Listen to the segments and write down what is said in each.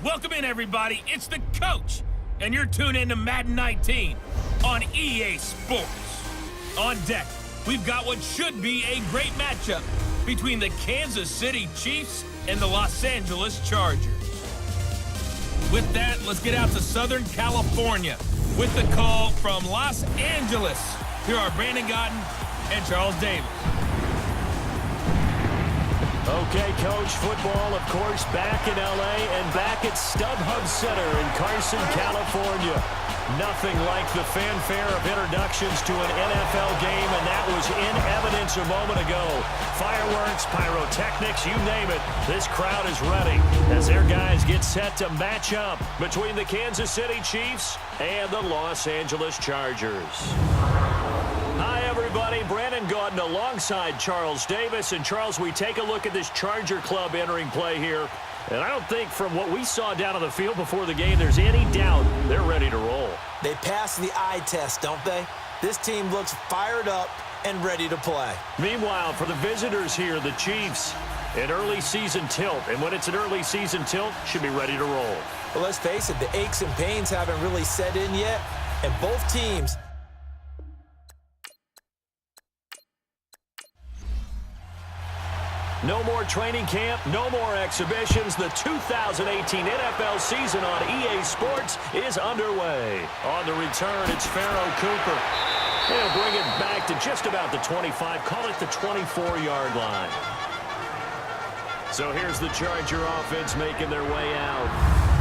Welcome in, everybody. It's the coach, and you're tuned in to Madden 19 on EA Sports. On deck, we've got what should be a great matchup between the Kansas City Chiefs and the Los Angeles Chargers. With that, let's get out to Southern California with the call from Los Angeles. Here are Brandon Gotten and Charles Davis. Okay, Coach, football, of course, back in L.A. and back at StubHub Center in Carson, California. Nothing like the fanfare of introductions to an NFL game, and that was in evidence a moment ago. Fireworks, pyrotechnics, you name it. This crowd is ready as their guys get set to match up between the Kansas City Chiefs and the Los Angeles Chargers. Hi, everybody. Brandon Gaudin alongside Charles Davis. And, Charles, we take a look at this Charger club entering play here. And I don't think from what we saw down on the field before the game there's any doubt they're ready to roll. They pass the eye test, don't they? This team looks fired up and ready to play. Meanwhile, for the visitors here, the Chiefs, an early season tilt. And when it's an early season tilt, should be ready to roll. Well, let's face it, the aches and pains haven't really set in yet. And both teams... No more training camp, no more exhibitions. The 2018 NFL season on EA Sports is underway. On the return, it's Pharaoh Cooper. They'll bring it back to just about the 25, call it the 24-yard line. So here's the Charger offense making their way out.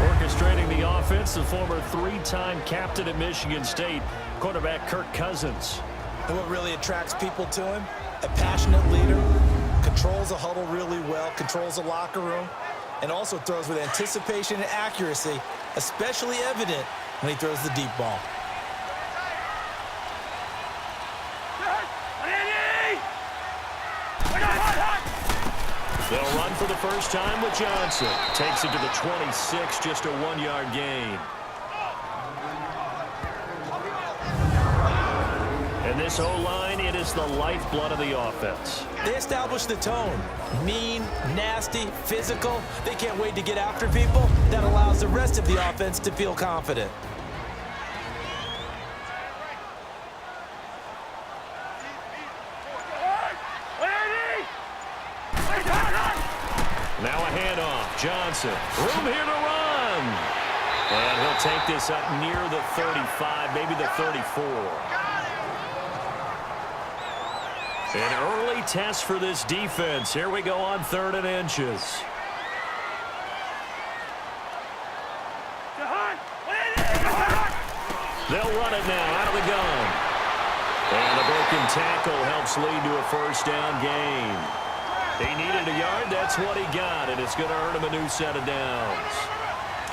Orchestrating the offense, the former three-time captain at Michigan State, quarterback Kirk Cousins. And what really attracts people to him? A passionate leader. Controls the huddle really well, controls the locker room, and also throws with anticipation and accuracy, especially evident when he throws the deep ball. They'll run for the first time with Johnson. Takes it to the 26, just a one-yard gain. And this O-line, it is the lifeblood of the offense. They establish the tone. Mean, nasty, physical. They can't wait to get after people. That allows the rest of the offense to feel confident. Now a handoff. Johnson. Room here to run. And he'll take this up near the 35, maybe the 34. An early test for this defense. Here we go on 3rd and inches. They'll run it now out of the gun. And the broken tackle helps lead to a first down gain. He needed a yard. That's what he got, and it's going to earn him a new set of downs.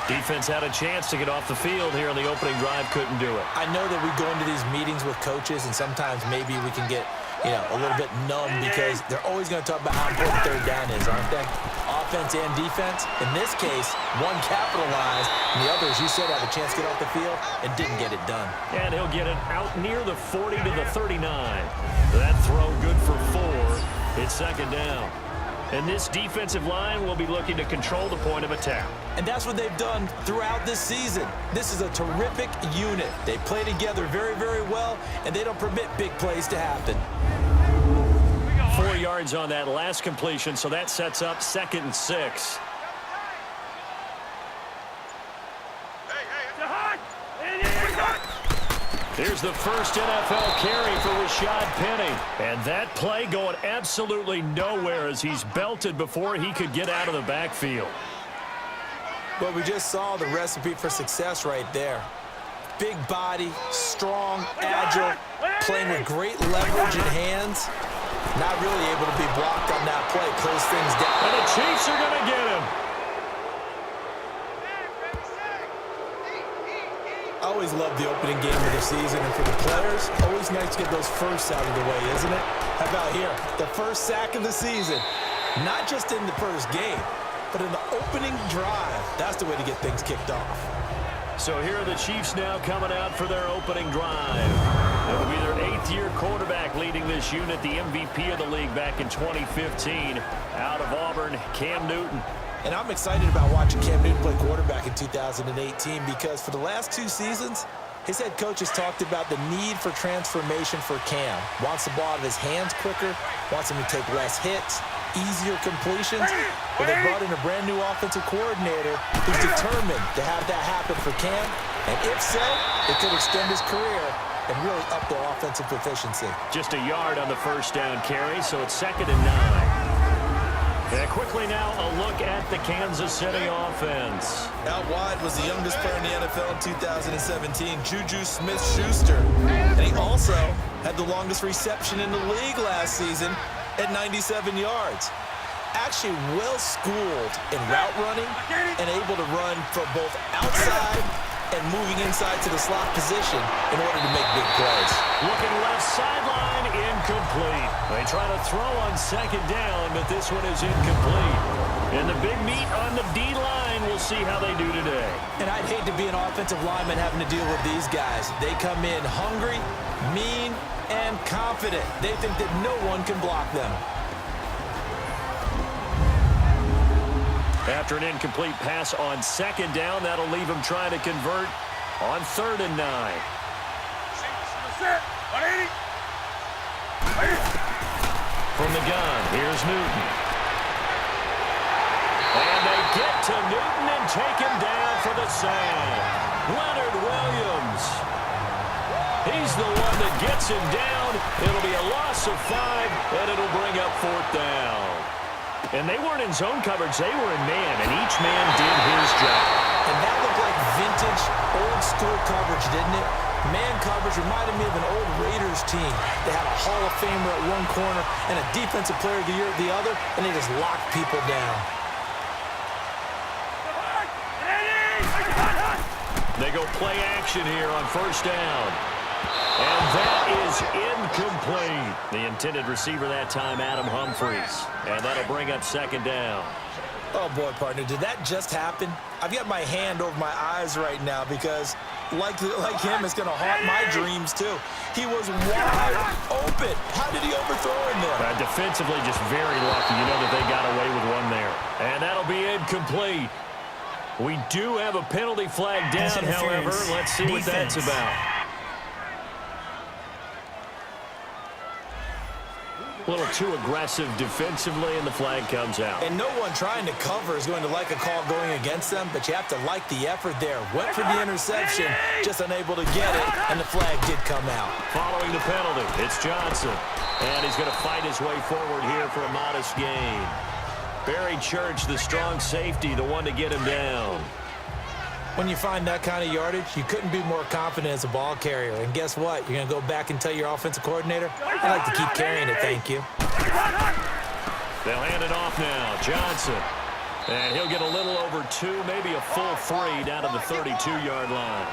Defense had a chance to get off the field here in the opening drive. Couldn't do it. I know that we go into these meetings with coaches, and sometimes maybe we can get a little bit numb because they're always going to talk about how important 3rd down is, aren't they? Offense and defense. In this case, one capitalized, and the other, as you said, had a chance to get off the field and didn't get it done. And he'll get it out near the 40 to the 39. That throw good for 4. It's 2nd down. And this defensive line will be looking to control the point of attack. And that's what they've done throughout this season. This is a terrific unit. They play together very, very well, and they don't permit big plays to happen. 4 yards on that last completion, so that sets up 2nd and 6. Here's the first NFL carry for Rashad Penny. And that play going absolutely nowhere as he's belted before he could get out of the backfield. Well, we just saw the recipe for success right there. Big body, strong, agile, playing with great leverage in hands. Not really able to be blocked on that play. Close things down. And the Chiefs are going to get him. I always love the opening game of the season, and for the players, always nice to get those firsts out of the way, isn't it? How about here? The first sack of the season. Not just in the first game, but in the opening drive. That's the way to get things kicked off. So here are the Chiefs now coming out for their opening drive. It will be their 8th-year quarterback leading this unit, the MVP of the league back in 2015. Out of Auburn, Cam Newton. And I'm excited about watching Cam Newton play quarterback in 2018 because for the last 2 seasons, his head coach has talked about the need for transformation for Cam. Wants the ball out of his hands quicker, wants him to take less hits, easier completions. But they brought in a brand new offensive coordinator who's determined to have that happen for Cam. And if so, it could extend his career and really up their offensive proficiency. Just a yard on the first down carry, so it's 2nd and 9. And quickly now, a look at the Kansas City offense. Out wide was the youngest player in the NFL in 2017, Juju Smith-Schuster. And he also had the longest reception in the league last season at 97 yards. Actually well-schooled in route running and able to run from both outside and moving inside to the slot position in order to make big plays. Looking left sideline, incomplete. They try to throw on 2nd down, but this one is incomplete. And the big meat on the D-line, we'll see how they do today. And I'd hate to be an offensive lineman having to deal with these guys. They come in hungry, mean, and confident. They think that no one can block them. After an incomplete pass on 2nd down, that'll leave him trying to convert on 3rd and 9. From the gun, here's Newton. And they get to Newton and take him down for the sack. Leonard Williams. He's the one that gets him down. It'll be a loss of 5, and it'll bring up 4th down. And they weren't in zone coverage. They were in man, and each man did his job. And that looked like vintage, old-school coverage, didn't it? Man coverage reminded me of an old Raiders team. They had a Hall of Famer at one corner and a Defensive Player of the Year at the other, and they just locked people down. They go play action here on 1st down. And that is incomplete. The intended receiver that time, Adam Humphries. And that'll bring up 2nd down. Oh, boy, partner, did that just happen? I've got my hand over my eyes right now because, like him, it's going to haunt my dreams, too. He was wide open. How did he overthrow him there? Defensively, just very lucky. You know that they got away with one there. And that'll be incomplete. We do have a penalty flag down, however. Let's see what that's about. A little too aggressive defensively, and the flag comes out. And no one trying to cover is going to like a call going against them, but you have to like the effort there. Went for the interception, just unable to get it, and the flag did come out. Following the penalty, it's Johnson. And he's going to fight his way forward here for a modest gain. Barry Church, the strong safety, the one to get him down. When you find that kind of yardage, you couldn't be more confident as a ball carrier. And guess what? You're going to go back and tell your offensive coordinator, I'd like to keep carrying it, thank you. They'll hand it off now. Johnson. And he'll get a little over 2, maybe a full 3 down to the 32-yard line.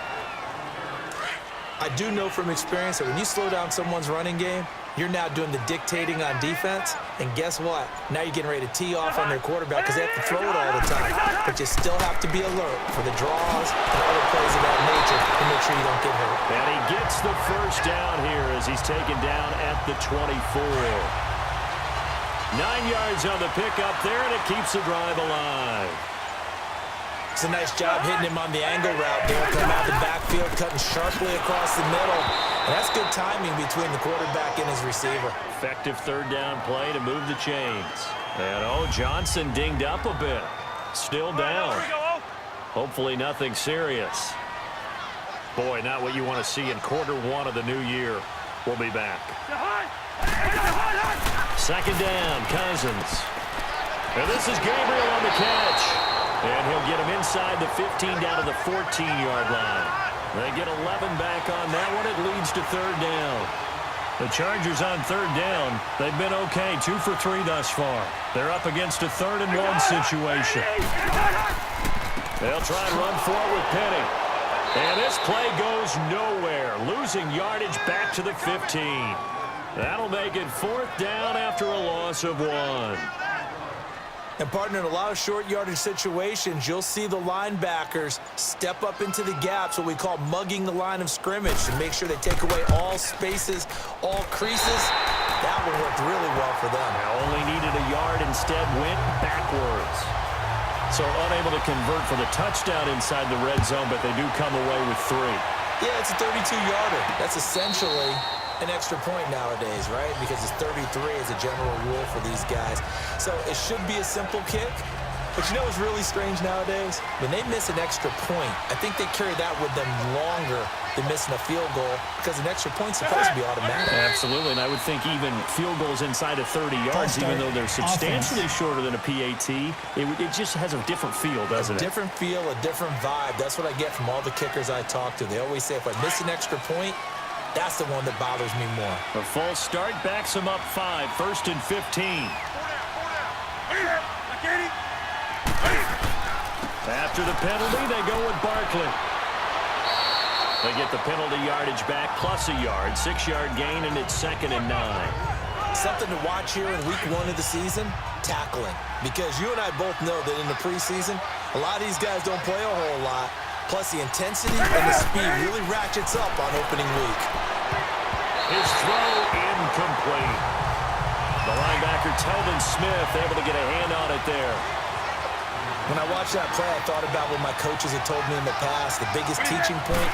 I do know from experience that when you slow down someone's running game, you're now doing the dictating on defense. And guess what? Now you're getting ready to tee off on their quarterback because they have to throw it all the time. But you still have to be alert for the draws and other plays of that nature to make sure you don't get hurt. And he gets the 1st down here as he's taken down at the 24. 9 yards on the pickup there, and it keeps the drive alive. It's a nice job hitting him on the angle route there. Come out the backfield, cutting sharply across the middle. And that's good timing between the quarterback and his receiver. Effective 3rd down play to move the chains. And, Johnson dinged up a bit. Still down. Hopefully nothing serious. Boy, not what you want to see in quarter 1 of the new year. We'll be back. 2nd down, Cousins. And this is Gabriel on the catch. And he'll get him inside the 15 down to the 14-yard line. They get 11 back on that one. It leads to 3rd down. The Chargers on 3rd down. They've been okay, 2 for 3 thus far. They're up against a 3rd and 1 situation. They'll try and run for it with Penny. And this play goes nowhere. Losing yardage back to the 15. That'll make it 4th down after a loss of 1. And, partner, in a lot of short yardage situations, you'll see the linebackers step up into the gaps, what we call mugging the line of scrimmage, to make sure they take away all spaces, all creases. That one worked really well for them. Now only needed a yard, instead went backwards. So unable to convert for the touchdown inside the red zone, but they do come away with 3. Yeah, it's a 32-yarder. That's essentially an extra point nowadays, right? Because it's 33 as a general rule for these guys. So it should be a simple kick. But you know what's really strange nowadays? When they miss an extra point, I think they carry that with them longer than missing a field goal because an extra point's supposed to be automatic. Absolutely, and I would think even field goals inside of 30 yards, even though they're substantially shorter than a PAT, it just has a different feel, doesn't it? A different feel, a different vibe. That's what I get from all the kickers I talk to. They always say if I miss an extra point, that's the one that bothers me more. A false start backs them up 5, 1st and 15. After the penalty, they go with Barkley. They get the penalty yardage back plus a yard, 6-yard gain, and it's 2nd and 9. Something to watch here in week 1 of the season, tackling. Because you and I both know that in the preseason, a lot of these guys don't play a whole lot. Plus the intensity and the speed really ratchets up on opening week. His throw incomplete. The linebacker, Telvin Smith, able to get a hand on it there. When I watched that play, I thought about what my coaches had told me in the past. The biggest teaching point,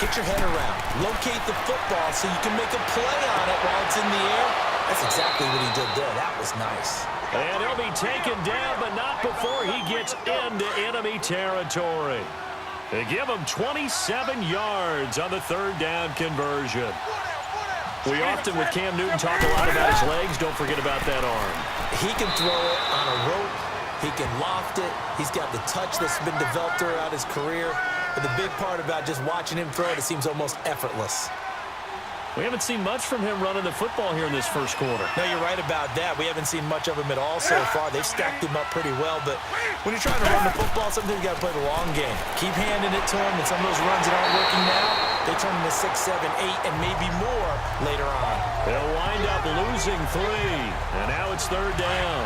get your head around. Locate the football so you can make a play on it while it's in the air. That's exactly what he did there. That was nice. And he'll be taken down, but not before he gets into enemy territory. They give him 27 yards on the 3rd down conversion. We often, with Cam Newton, talk a lot about his legs. Don't forget about that arm. He can throw it on a rope. He can loft it. He's got the touch that's been developed throughout his career. But the big part about just watching him throw it seems almost effortless. We haven't seen much from him running the football here in this first quarter. No, you're right about that. We haven't seen much of him at all so far. They've stacked him up pretty well. But when you're trying to run the football, sometimes you got to play the long game. Keep handing it to him. And some of those runs that aren't working now, they turn into 6, 7, 8, and maybe more later on. They'll wind up losing 3. And now it's 3rd down.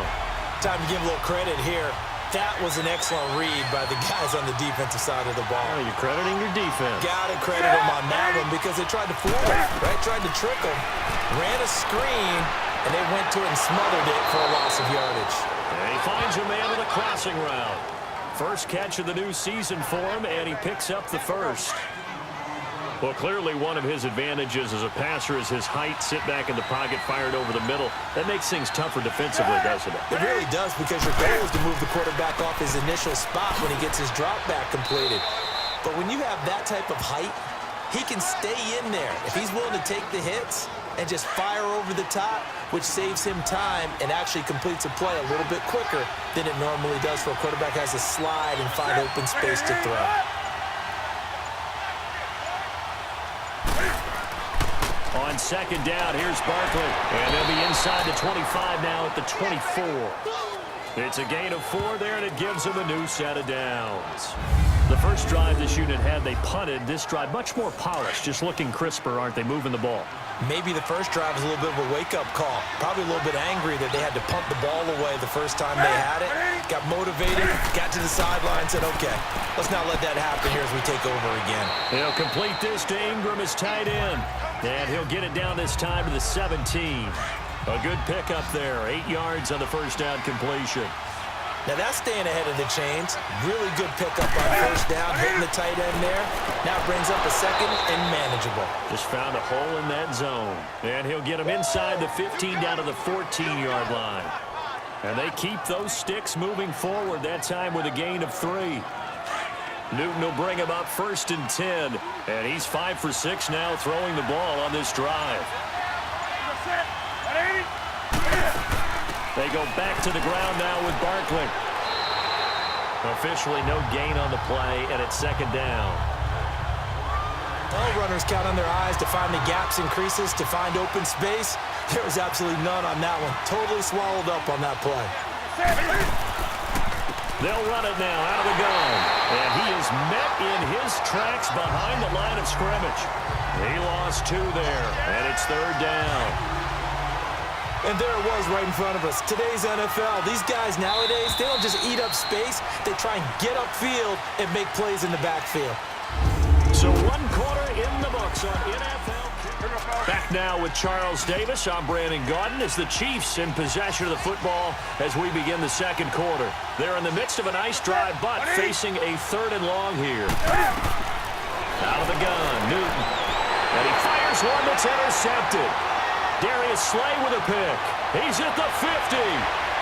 Time to give a little credit here. That was an excellent read by the guys on the defensive side of the ball. Oh, you're crediting your defense. Got to credit them on that one because they tried to fool him, right? Tried to trick him. Ran a screen, and they went to it and smothered it for a loss of yardage. And he finds a man with a crossing route. First catch of the new season for him, and he picks up the first. Well, clearly one of his advantages as a passer is his height. Sit back in the pocket, fired over the middle. That makes things tougher defensively, doesn't it? It really does because your goal is to move the quarterback off his initial spot when he gets his drop back completed. But when you have that type of height, he can stay in there. If he's willing to take the hits and just fire over the top, which saves him time and actually completes a play a little bit quicker than it normally does for a quarterback has to slide and find open space to throw. On 2nd down, here's Barkley. And they'll be inside the 25 now at the 24. It's a gain of 4 there, and it gives them a new set of downs. The first drive this unit had, they punted. This drive, much more polished, just looking crisper, aren't they, moving the ball? Maybe the first drive was a little bit of a wake-up call. Probably a little bit angry that they had to punt the ball away the first time they had it. Got motivated, got to the sideline, said, okay, let's not let that happen here as we take over again. He'll complete this to Ingram as tight end. And he'll get it down this time to the 17. A good pickup there, 8 yards on the first down completion. Now that's staying ahead of the chains. Really good pickup on first down, hitting the tight end there. Now brings up a second and manageable. Just found a hole in that zone. And he'll get him inside the 15 down to the 14-yard line. And they keep those sticks moving forward, that time with a gain of 3. Newton will bring him up 1st and 10. And he's 5 for 6 now throwing the ball on this drive. They go back to the ground now with Barkley. Officially no gain on the play, and it's 2nd down. All runners count on their eyes to find the gaps and creases, to find open space. There was absolutely none on that one. Totally swallowed up on that play. They'll run it now out of the gun. And he is met in his tracks behind the line of scrimmage. He lost 2 there, and it's 3rd down. And there it was right in front of us. Today's NFL, these guys nowadays, they don't just eat up space. They try and get upfield and make plays in the backfield. So 1 quarter in the books on NFL. Back now now with Charles Davis. I'm Brandon Gaudin as the Chiefs in possession of the football as we begin the second quarter. They're in the midst of a nice drive, but facing a 3rd and long here. Out of the gun, Newton. And he fires one that's intercepted. Darius Slay with a pick. He's at the 50.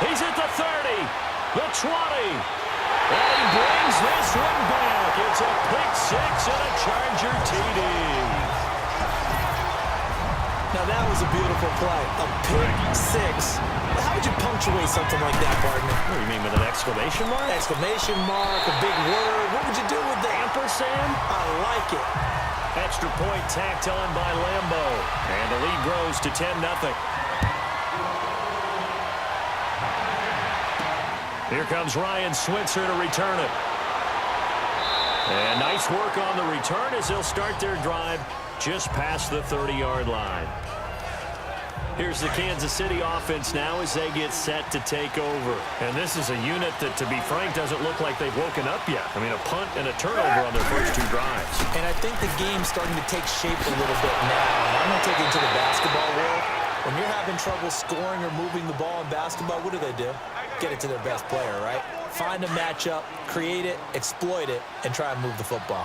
He's at the 30. The 20. And he brings this one back. It's a pick 6 and a Charger TD. Now that was a beautiful play. A pick 6. How would you punctuate something like that, partner? What do you mean, with an exclamation mark? Exclamation mark, a big word. What would you do with that? Ampersand? I like it. Extra point tacked on by Lambo. And the lead grows to 10-0. Here comes Ryan Switzer to return it. And nice work on the return as they'll start their drive just past the 30-yard line. Here's the Kansas City offense now as they get set to take over. And this is a unit that, to be frank, doesn't look like they've woken up yet. I mean, a punt and a turnover on their first 2 drives. And I think the game's starting to take shape a little bit now. And I'm going to take it to the basketball world. When you're having trouble scoring or moving the ball in basketball, what do? Get it to their best player, right? Find a matchup, create it, exploit it, and try and move the football.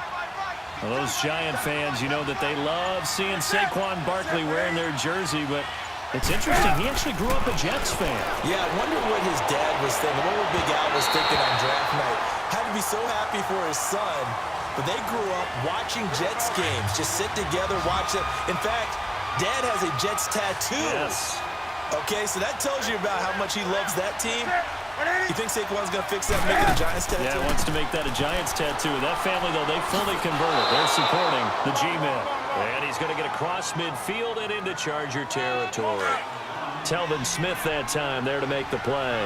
Well, those Giant fans, you know that they love seeing Saquon Barkley wearing their jersey, but it's interesting. He actually grew up a Jets fan. Yeah, I wonder what his dad was thinking. What would Big Al was thinking on draft night? Had to be so happy for his son. But they grew up watching Jets games. Just sit together, watch it. In fact, Dad has a Jets tattoo. Yes. Okay, so that tells you about how much he loves that team. You think Saquon's going to fix that and make it a Giants tattoo? Yeah, wants to make that a Giants tattoo. That family, though, they fully converted. They're supporting the G-Men. And he's going to get across midfield and into Charger territory. Telvin Smith that time there to make the play.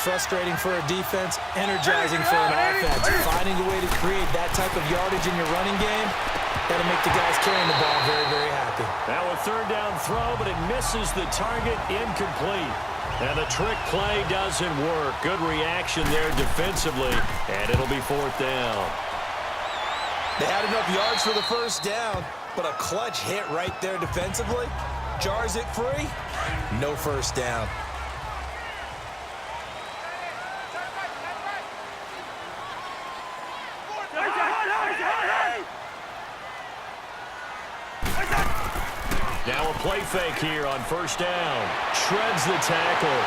Frustrating for a defense, energizing for an offense. Finding a way to create that type of yardage in your running game, that'll make the guys carrying the ball very, very happy. Now a 3rd down throw, but it misses the target, incomplete. And the trick play doesn't work. Good reaction there defensively, and it'll be 4th down. They had enough yards for the 1st down, but a clutch hit right there defensively. Jars it free. No 1st down. Now a play fake here on 1st down. Shreds the tackle.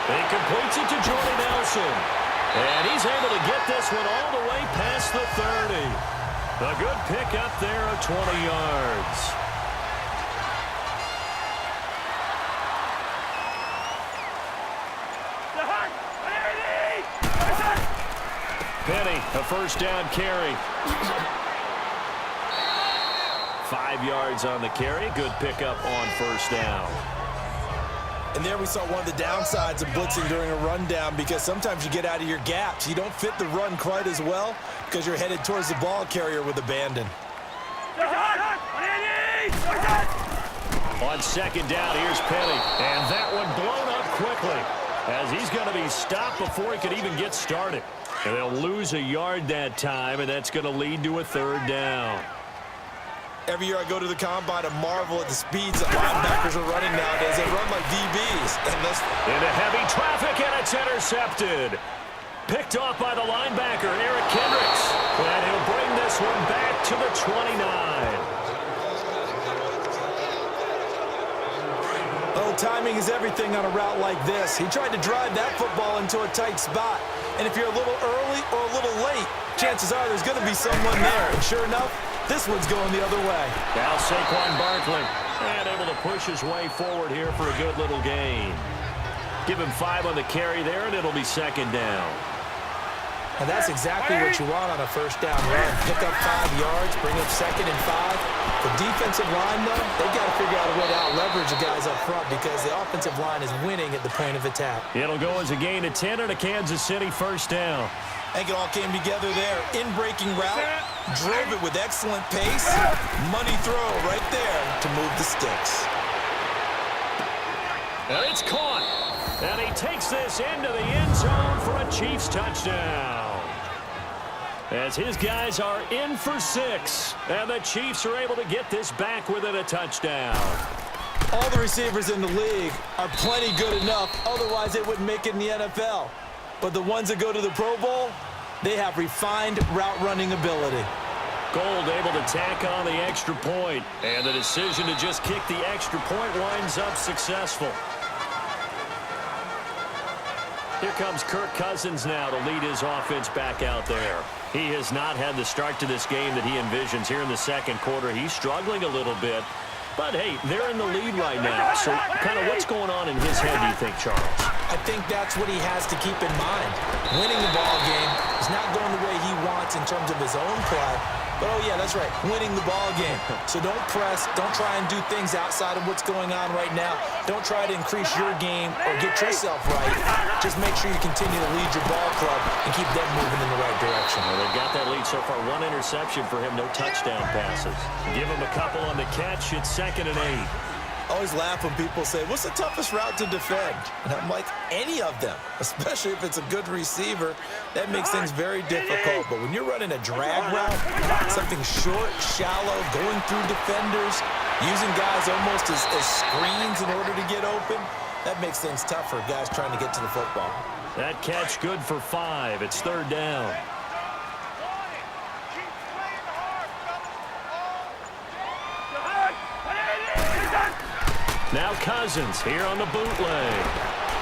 He completes it to Jordy Nelson. And he's able to get this one all the way past the 30. A good pick up there of 20 yards. Penny, a 1st down carry. 5 yards on the carry. Good pickup on 1st down. And there we saw one of the downsides of blitzing during a rundown, because sometimes you get out of your gaps. You don't fit the run quite as well because you're headed towards the ball carrier with abandon. On 2nd down, here's Penny. And that one blown up quickly as he's going to be stopped before he could even get started. And they'll lose a yard that time, and that's going to lead to a 3rd down. Every year I go to the combine and marvel at the speeds that linebackers are running nowadays. They run like DBs. Into heavy traffic, and it's intercepted. Picked off by the linebacker, Eric Kendricks. And he'll bring this one back to the 29. Oh, timing is everything on a route like this. He tried to drive that football into a tight spot. And if you're a little early or a little late, chances are there's going to be someone there. And sure enough, this one's going the other way. Now Saquon Barkley, and able to push his way forward here for a good little gain. Give him 5 on the carry there, and it'll be 2nd down. And that's exactly what you want on a 1st down run. Pick up 5 yards, bring up 2nd and 5. The defensive line, though, they've got to figure out a way to out-leverage the guys up front because the offensive line is winning at the point of attack. It'll go as a gain of 10 and a Kansas City 1st down. I think it all came together there. In-breaking route, drove it with excellent pace. Money throw right there to move the sticks. And it's caught. And he takes this into the end zone for a Chiefs touchdown. as his guys are in for 6. And the Chiefs are able to get this back within a touchdown. All the receivers in the league are plenty good enough, otherwise they wouldn't make it in the NFL. But the ones that go to the Pro Bowl, they have refined route running ability. Gold able to tack on the extra point, and the decision to just kick the extra point winds up successful. Here comes Kirk Cousins now to lead his offense back out there. He has not had the start to this game that he envisions here in the second quarter. He's struggling a little bit. But, hey, they're in the lead right now. So kind of what's going on in his head, do you think, Charles? I think that's what he has to keep in mind. Winning the ball game is not going the way he wants in terms of his own play. But, oh, yeah, that's right, winning the ball game. So don't press. Don't try and do things outside of what's going on right now. Don't try to increase your game or get yourself right. Just make sure you continue to lead your ball club and keep them moving in the right direction. Well, they've got that lead so far. 1 interception for him, no touchdown passes. Give him a couple on the catch. It's 2nd and 8. I always laugh when people say, what's the toughest route to defend? And I'm like, any of them, especially if it's a good receiver. That makes things very difficult. But when you're running a drag route, something short, shallow, going through defenders, using guys almost as screens in order to get open, that makes things tough for guys trying to get to the football. That catch good for 5. It's 3rd down. Now Cousins here on the bootleg.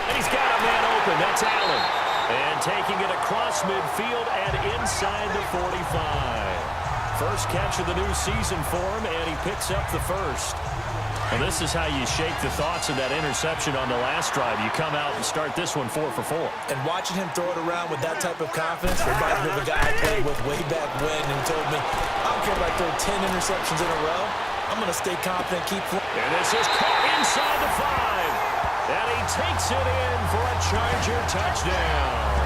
And he's got a man open. That's Allen. And taking it across midfield and inside the 45. First catch of the new season for him, and he picks up the first. And this is how you shake the thoughts of that interception on the last drive. You come out and start this one 4 for 4. And watching him throw it around with that type of confidence reminds me of a guy I played with way back when and told me, I don't care if I throw 10 interceptions in a row. I'm going to stay confident, keep flowing. And this is caught inside the 5. And he takes it in for a Charger touchdown.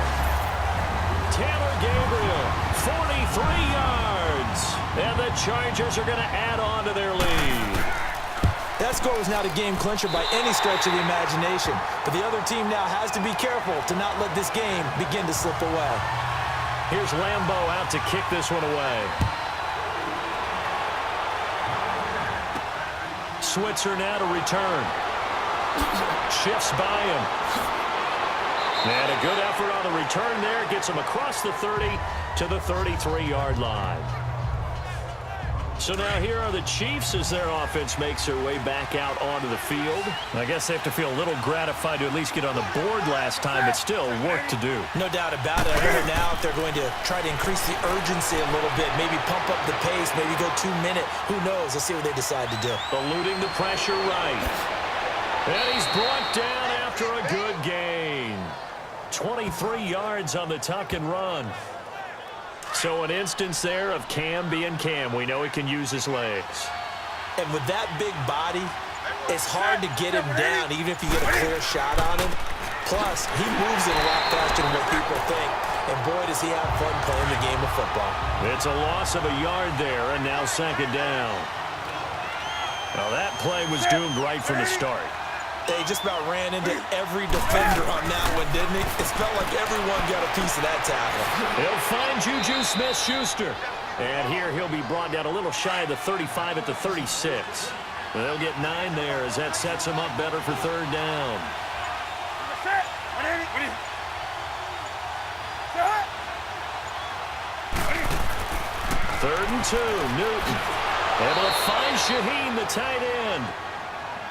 Taylor Gabriel, 43 yards. And the Chargers are going to add on to their lead. That score was not a game clincher by any stretch of the imagination. But the other team now has to be careful to not let this game begin to slip away. Here's Lambeau out to kick this one away. Switzer now to return. Shifts by him. And a good effort on the return there. Gets him across the 30 to the 33-yard line. So now here are the Chiefs as their offense makes their way back out onto the field. I guess they have to feel a little gratified to at least get on the board last time, but still work to do. No doubt about it. I wonder now if they're going to try to increase the urgency a little bit, maybe pump up the pace, maybe go 2-minute. Who knows? Let's see what they decide to do. Eluding the pressure right. And he's brought down after a good gain. 23 yards on the tuck and run. So an instance there of Cam being Cam. We know he can use his legs. And with that big body, it's hard to get him down, even if you get a clear shot on him. Plus, he moves it a lot faster than what people think. And boy, does he have fun playing the game of football. It's a loss of a yard there, and now 2nd down. Now that play was doomed right from the start. They just about ran into every defender on that one, didn't he? It felt like everyone got a piece of that tackle. He'll find Juju Smith-Schuster. And here he'll be brought down a little shy of the 35 at the 36. They'll get 9 there as that sets him up better for 3rd down. Third and 2, Newton. Able to find Shaheen, the tight end.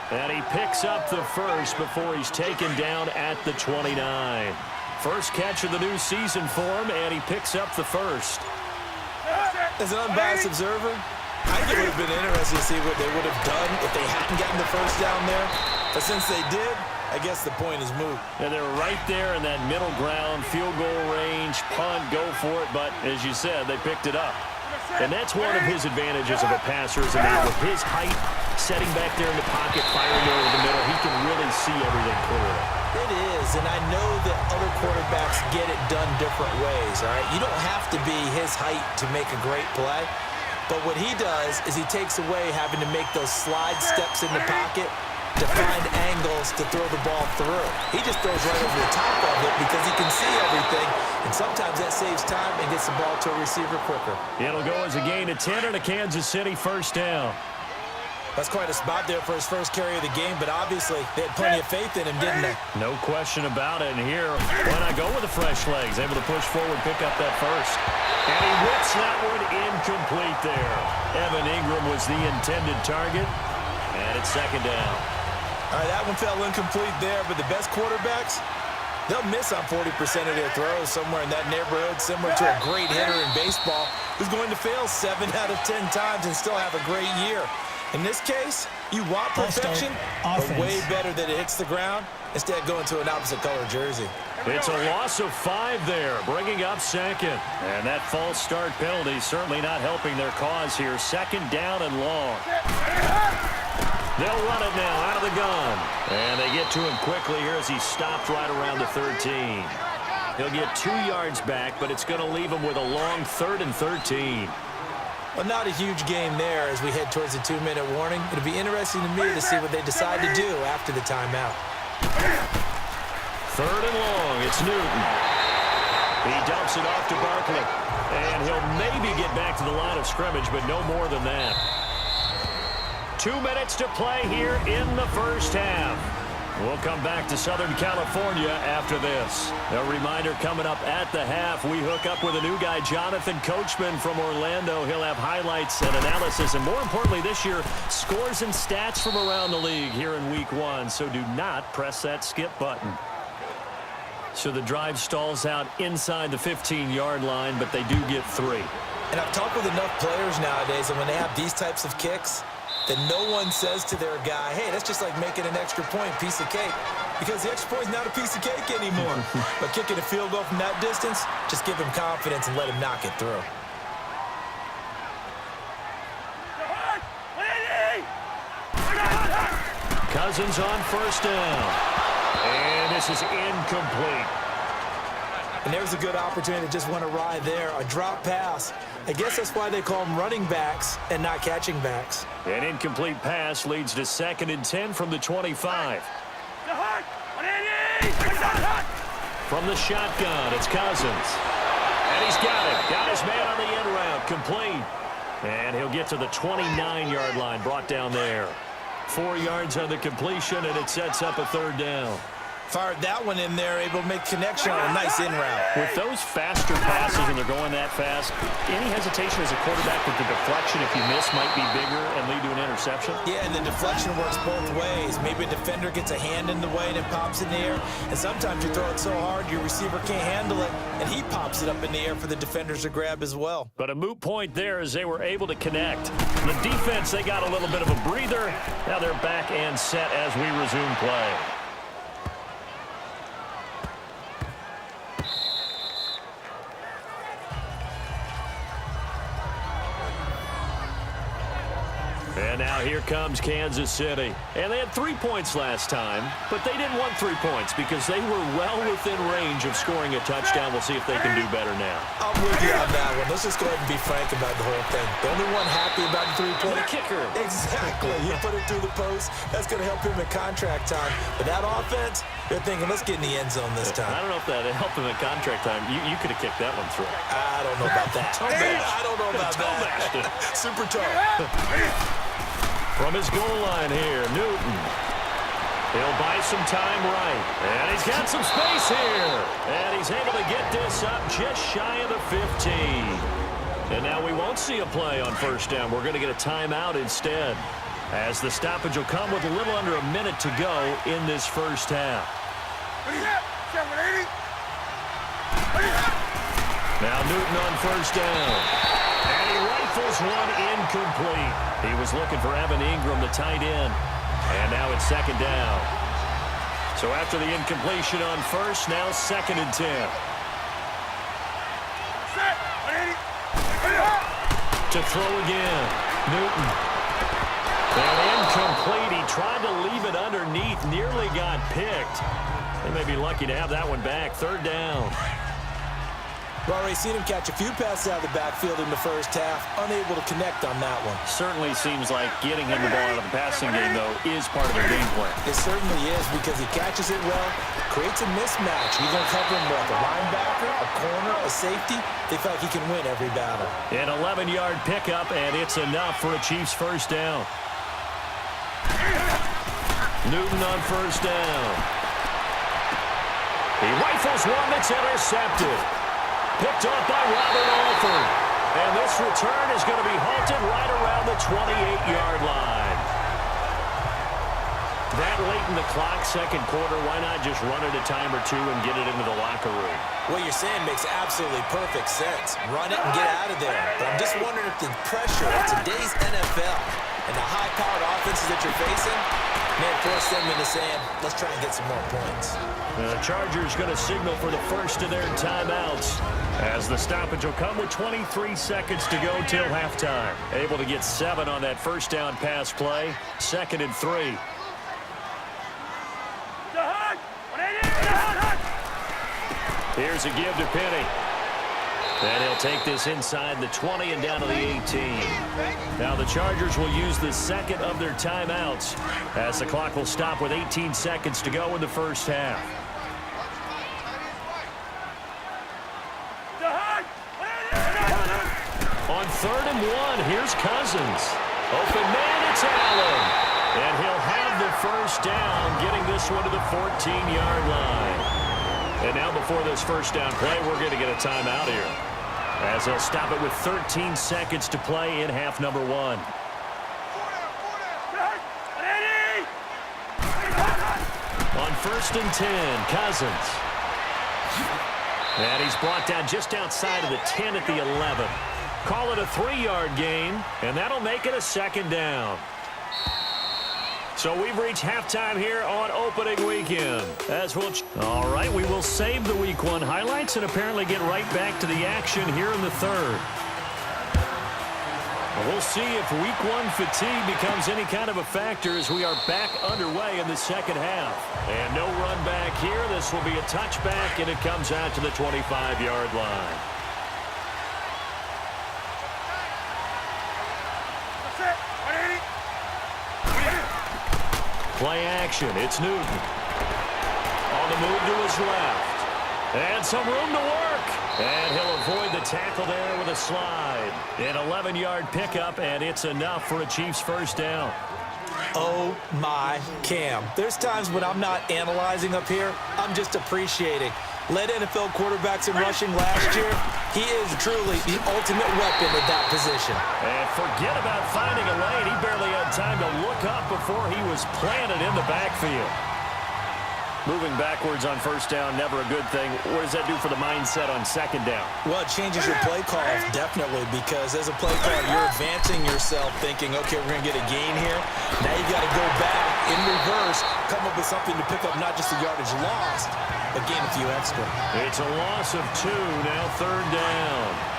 And he picks up the first before he's taken down at the 29. First catch of the new season for him, and he picks up the first. As an unbiased observer, I think it would have been interesting to see what they would have done if they hadn't gotten the first down there. But since they did, I guess the point is moot. And they're right there in that middle ground, field goal range, punt, go for it. But as you said, they picked it up. And that's one of his advantages of a passer, is that with his height, setting back there in the pocket, firing over the middle, he can really see everything clearly. It is, and I know that other quarterbacks get it done different ways, all right? You don't have to be his height to make a great play, but what he does is he takes away having to make those slide steps in the pocket to find angles to throw the ball through. He just throws right over the top of it because he can see everything, and sometimes that saves time and gets the ball to a receiver quicker. It'll go as a gain of 10 and a Kansas City first down. That's quite a spot there for his first carry of the game, but obviously they had plenty of faith in him, didn't they? No question about it. And here, why not go with the fresh legs? Able to push forward, pick up that first. And he whips that one incomplete there. Evan Ingram was the intended target, and it's second down. All right, that one fell incomplete there, but the best quarterbacks, they'll miss on 40% of their throws, somewhere in that neighborhood, similar to a great hitter in baseball who's going to fail 7 out of 10 times and still have a great year. In this case, you want perfection, but way better that it hits the ground instead of going to an opposite color jersey. It's a loss of 5 there, bringing up second. And that false start penalty certainly not helping their cause here. Second down and long. They'll run it now out of the gun. And they get to him quickly here as he stopped right around the 13. He'll get 2 yards back, but it's going to leave him with a long 3rd and 13. Well, not a huge game there as we head towards the 2-minute warning. It'll be interesting to me to see what they decide to do after the timeout. 3rd and long. It's Newton. He dumps it off to Barkley. And he'll maybe get back to the line of scrimmage, but no more than that. 2 minutes to play here in the first half. We'll come back to Southern California after this. A reminder coming up at the half, we hook up with a new guy, Jonathan Coachman from Orlando. He'll have highlights and analysis, and more importantly this year, scores and stats from around the league here in Week 1. So do not press that skip button. So the drive stalls out inside the 15-yard line, but they do get 3. And I've talked with enough players nowadays, and when they have these types of kicks, that no one says to their guy, hey, that's just like making an extra point, piece of cake. Because the extra point is not a piece of cake anymore. But kicking a field goal from that distance, just give him confidence and let him knock it through. Cousins on first down. And this is incomplete. And there's a good opportunity to just want to ride there. A drop pass. I guess that's why they call them running backs and not catching backs. An incomplete pass leads to 2nd and 10 from the 25. From the shotgun, it's Cousins. And he's got it. Got his man on the end route. Complete. And he'll get to the 29-yard line. Brought down there. 4 yards on the completion, and it sets up a 3rd down. Fired that one in there, able to make connection on a nice in route. With those faster passes when they're going that fast, any hesitation as a quarterback that the deflection, if you miss, might be bigger and lead to an interception? Yeah, and the deflection works both ways. Maybe a defender gets a hand in the way and it pops in the air. And sometimes you throw it so hard your receiver can't handle it, and he pops it up in the air for the defenders to grab as well. But a moot point there as they were able to connect. The defense, they got a little bit of a breather. Now they're back and set as we resume play. And now here comes Kansas City. And they had 3 points last time, but they didn't want 3 points because they were well within range of scoring a touchdown. We'll see if they can do better now. I'm with you on that one. Let's just go ahead and be frank about the whole thing. The only one happy about the 3-point. The kicker. Exactly. He put it through the post. That's going to help him in contract time. But that offense, they're thinking, let's get in the end zone this time. I don't know if that helped him in contract time. You could have kicked that one through. I don't know about that. I don't know about that. Super tough. From his goal line here, Newton. He'll buy some time right. And he's got some space here. And he's able to get this up just shy of the 15. And now we won't see a play on first down. We're going to get a timeout instead, as the stoppage will come with a little under a minute to go in this first half. Now Newton on first down. And he rifles one incomplete. He was looking for Evan Ingram, the tight end. And now it's 2nd down. So after the incompletion on first, now 2nd and 10. To throw again. Newton. And incomplete. He tried to leave it underneath. Nearly got picked. They may be lucky to have that one back. 3rd down. We've already seen him catch a few passes out of the backfield in the first half, unable to connect on that one. Certainly seems like getting him the ball out of the passing game, though, is part of their game plan. It certainly is because he catches it well, creates a mismatch. You're going to cover him with a linebacker, a corner, a safety. They feel like he can win every battle. An 11-yard pickup, and it's enough for a Chiefs first down. Newton on first down. He rifles one that's intercepted. Picked off by Robert Alford. And this return is going to be halted right around the 28-yard line. That late in the clock, second quarter, why not just run it a time or two and get it into the locker room? What you're saying makes absolutely perfect sense. Run it and get out of there. But I'm just wondering if the pressure of today's NFL and the high-powered offenses that you're facing may force them into saying, let's try and get some more points. The Chargers going to signal for the first of their timeouts as the stoppage will come with 23 seconds to go till halftime. Able to get 7 on that first down pass play. 2nd and 3. Here's a give to Penny. And he'll take this inside the 20 and down to the 18. Now the Chargers will use the second of their timeouts as the clock will stop with 18 seconds to go in the first half. On 3rd and 1, here's Cousins. Open man, it's Allen. And he'll have the first down, getting this one to the 14-yard line. And now before this first down play, we're going to get a timeout here, as they'll stop it with 13 seconds to play in half number 1. On 1st and 10, Cousins. And he's brought down just outside of the 10 at the 11. Call it a 3-yard gain, and that'll make it a 2nd down. So we've reached halftime here on opening weekend. All right, we will save the Week 1 highlights and apparently get right back to the action here in the 3rd. We'll see if Week 1 fatigue becomes any kind of a factor as we are back underway in the 2nd half. And no run back here. This will be a touchback, and it comes out to the 25-yard line. Play action. It's Newton. On the move to his left. And some room to work. And he'll avoid the tackle there with a slide. An 11-yard pickup, and it's enough for a Chiefs first down. Oh, my Cam. There's times when I'm not analyzing up here. I'm just appreciating. Led NFL quarterbacks in rushing last year. He is truly the ultimate weapon at that position. And forget about finding a lane. He barely had time to look up before he was planted in the backfield. Moving backwards on first down, never a good thing. What does that do for the mindset on 2nd down? Well, it changes your play calls, definitely, because as a play caller, you're advancing yourself thinking, okay, we're going to get a gain here. Now you got to go back in reverse, come up with something to pick up not just the yardage lost, but gain a few extra. It's a loss of 2, now 3rd down.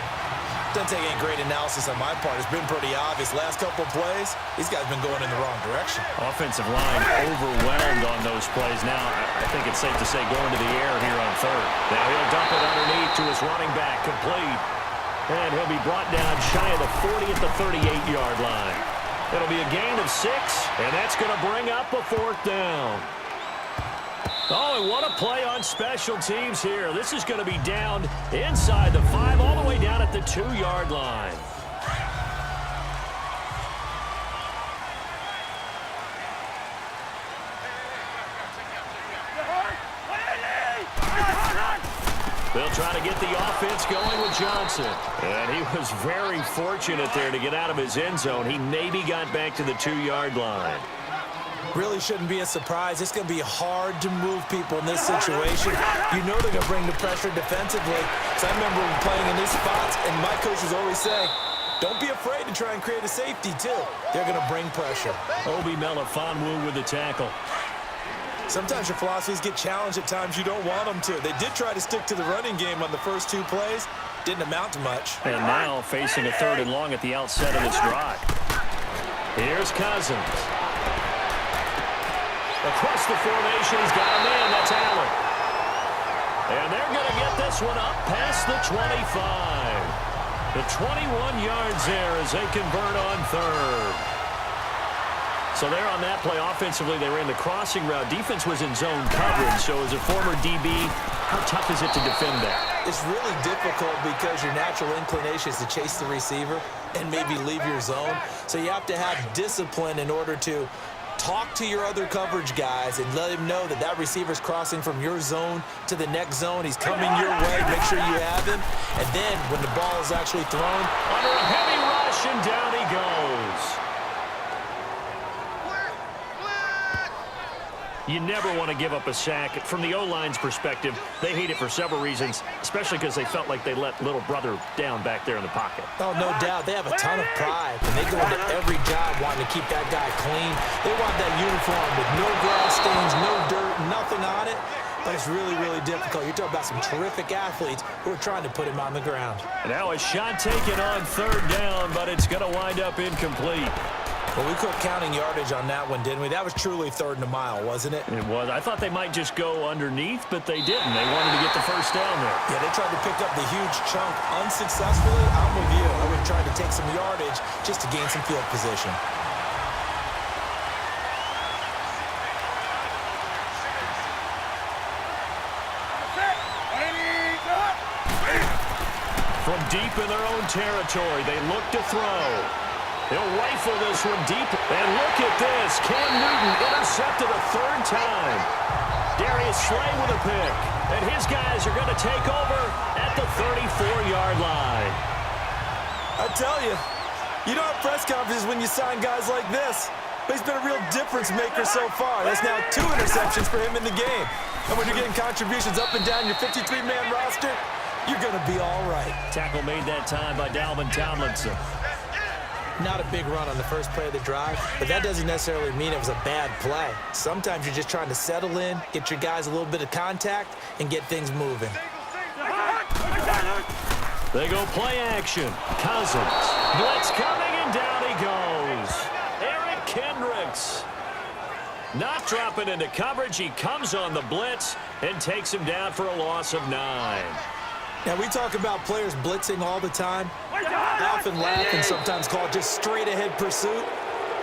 Doesn't take any great analysis on my part. It's been pretty obvious. Last couple of plays, these guys have been going in the wrong direction. Offensive line overwhelmed on those plays. Now, I think it's safe to say going to the air here on 3rd. Now he'll dump it underneath to his running back, complete. And he'll be brought down shy of the 40 at the 38-yard line. It'll be a gain of 6, and that's going to bring up a 4th down. Oh, and what a play on special teams here. This is going to be down inside the 5, all the way down at the 2-yard line. They'll try to get the offense going with Johnson. And he was very fortunate there to get out of his end zone. He maybe got back to the 2-yard line. Really shouldn't be a surprise. It's going to be hard to move people in this situation. You know they're going to bring the pressure defensively. So I remember playing in these spots, and my coaches always say, don't be afraid to try and create a safety, too. They're going to bring pressure. Obi Melifonwu with the tackle. Sometimes your philosophies get challenged at times you don't want them to. They did try to stick to the running game on the first 2 plays. Didn't amount to much. And now facing a 3rd and long at the outset of this drive. Here's Cousins. Across the formation, he's got a man. That's Allen. And they're going to get this one up past the 25. The 21 yards there as they convert on third. So there on that play, offensively, they ran the crossing route. Defense was in zone coverage. So as a former DB, how tough is it to defend that? It's really difficult because your natural inclination is to chase the receiver and maybe leave your zone. So you have to have discipline in order to talk to your other coverage guys and let him know that that receiver's crossing from your zone to the next zone. He's coming your way. Make sure you have him. And then when the ball is actually thrown, under a heavy rush, and down he goes. You never want to give up a sack. From the O-line's perspective, they hate it for several reasons, especially because they felt like they let little brother down back there in the pocket. Oh, no doubt. They have a ton of pride, and they go into every job wanting to keep that guy clean. They want that uniform with no grass stains, no dirt, nothing on it. But it's really, really difficult. You're talking about some terrific athletes who are trying to put him on the ground. And now a shot taken on third down, but it's going to wind up incomplete. Well, we quit counting yardage on that one, didn't we? That was truly 3rd and a mile, wasn't it? It was. I thought they might just go underneath, but they didn't. They wanted to get the first down there. Yeah, they tried to pick up the huge chunk unsuccessfully. I'm with you. I would have tried to take some yardage just to gain some field position. From deep in their own territory, they look to throw. He'll rifle this one deep. And look at this. Cam Newton intercepted a 3rd time. Darius Slay with a pick. And his guys are going to take over at the 34-yard line. I tell you, you don't have press conferences when you sign guys like this. But he's been a real difference maker so far. That's now 2 interceptions for him in the game. And when you're getting contributions up and down your 53-man roster, you're going to be all right. Tackle made that time by Dalvin Tomlinson. Not a big run on the first play of the drive, but that doesn't necessarily mean it was a bad play. Sometimes you're just trying to settle in, get your guys a little bit of contact, and get things moving. They go play action. Cousins. Blitz coming, and down he goes. Eric Kendricks. Not dropping into coverage. He comes on the blitz and takes him down for a loss of 9. Now, we talk about players blitzing all the time. I often laugh and sometimes call it just straight-ahead pursuit.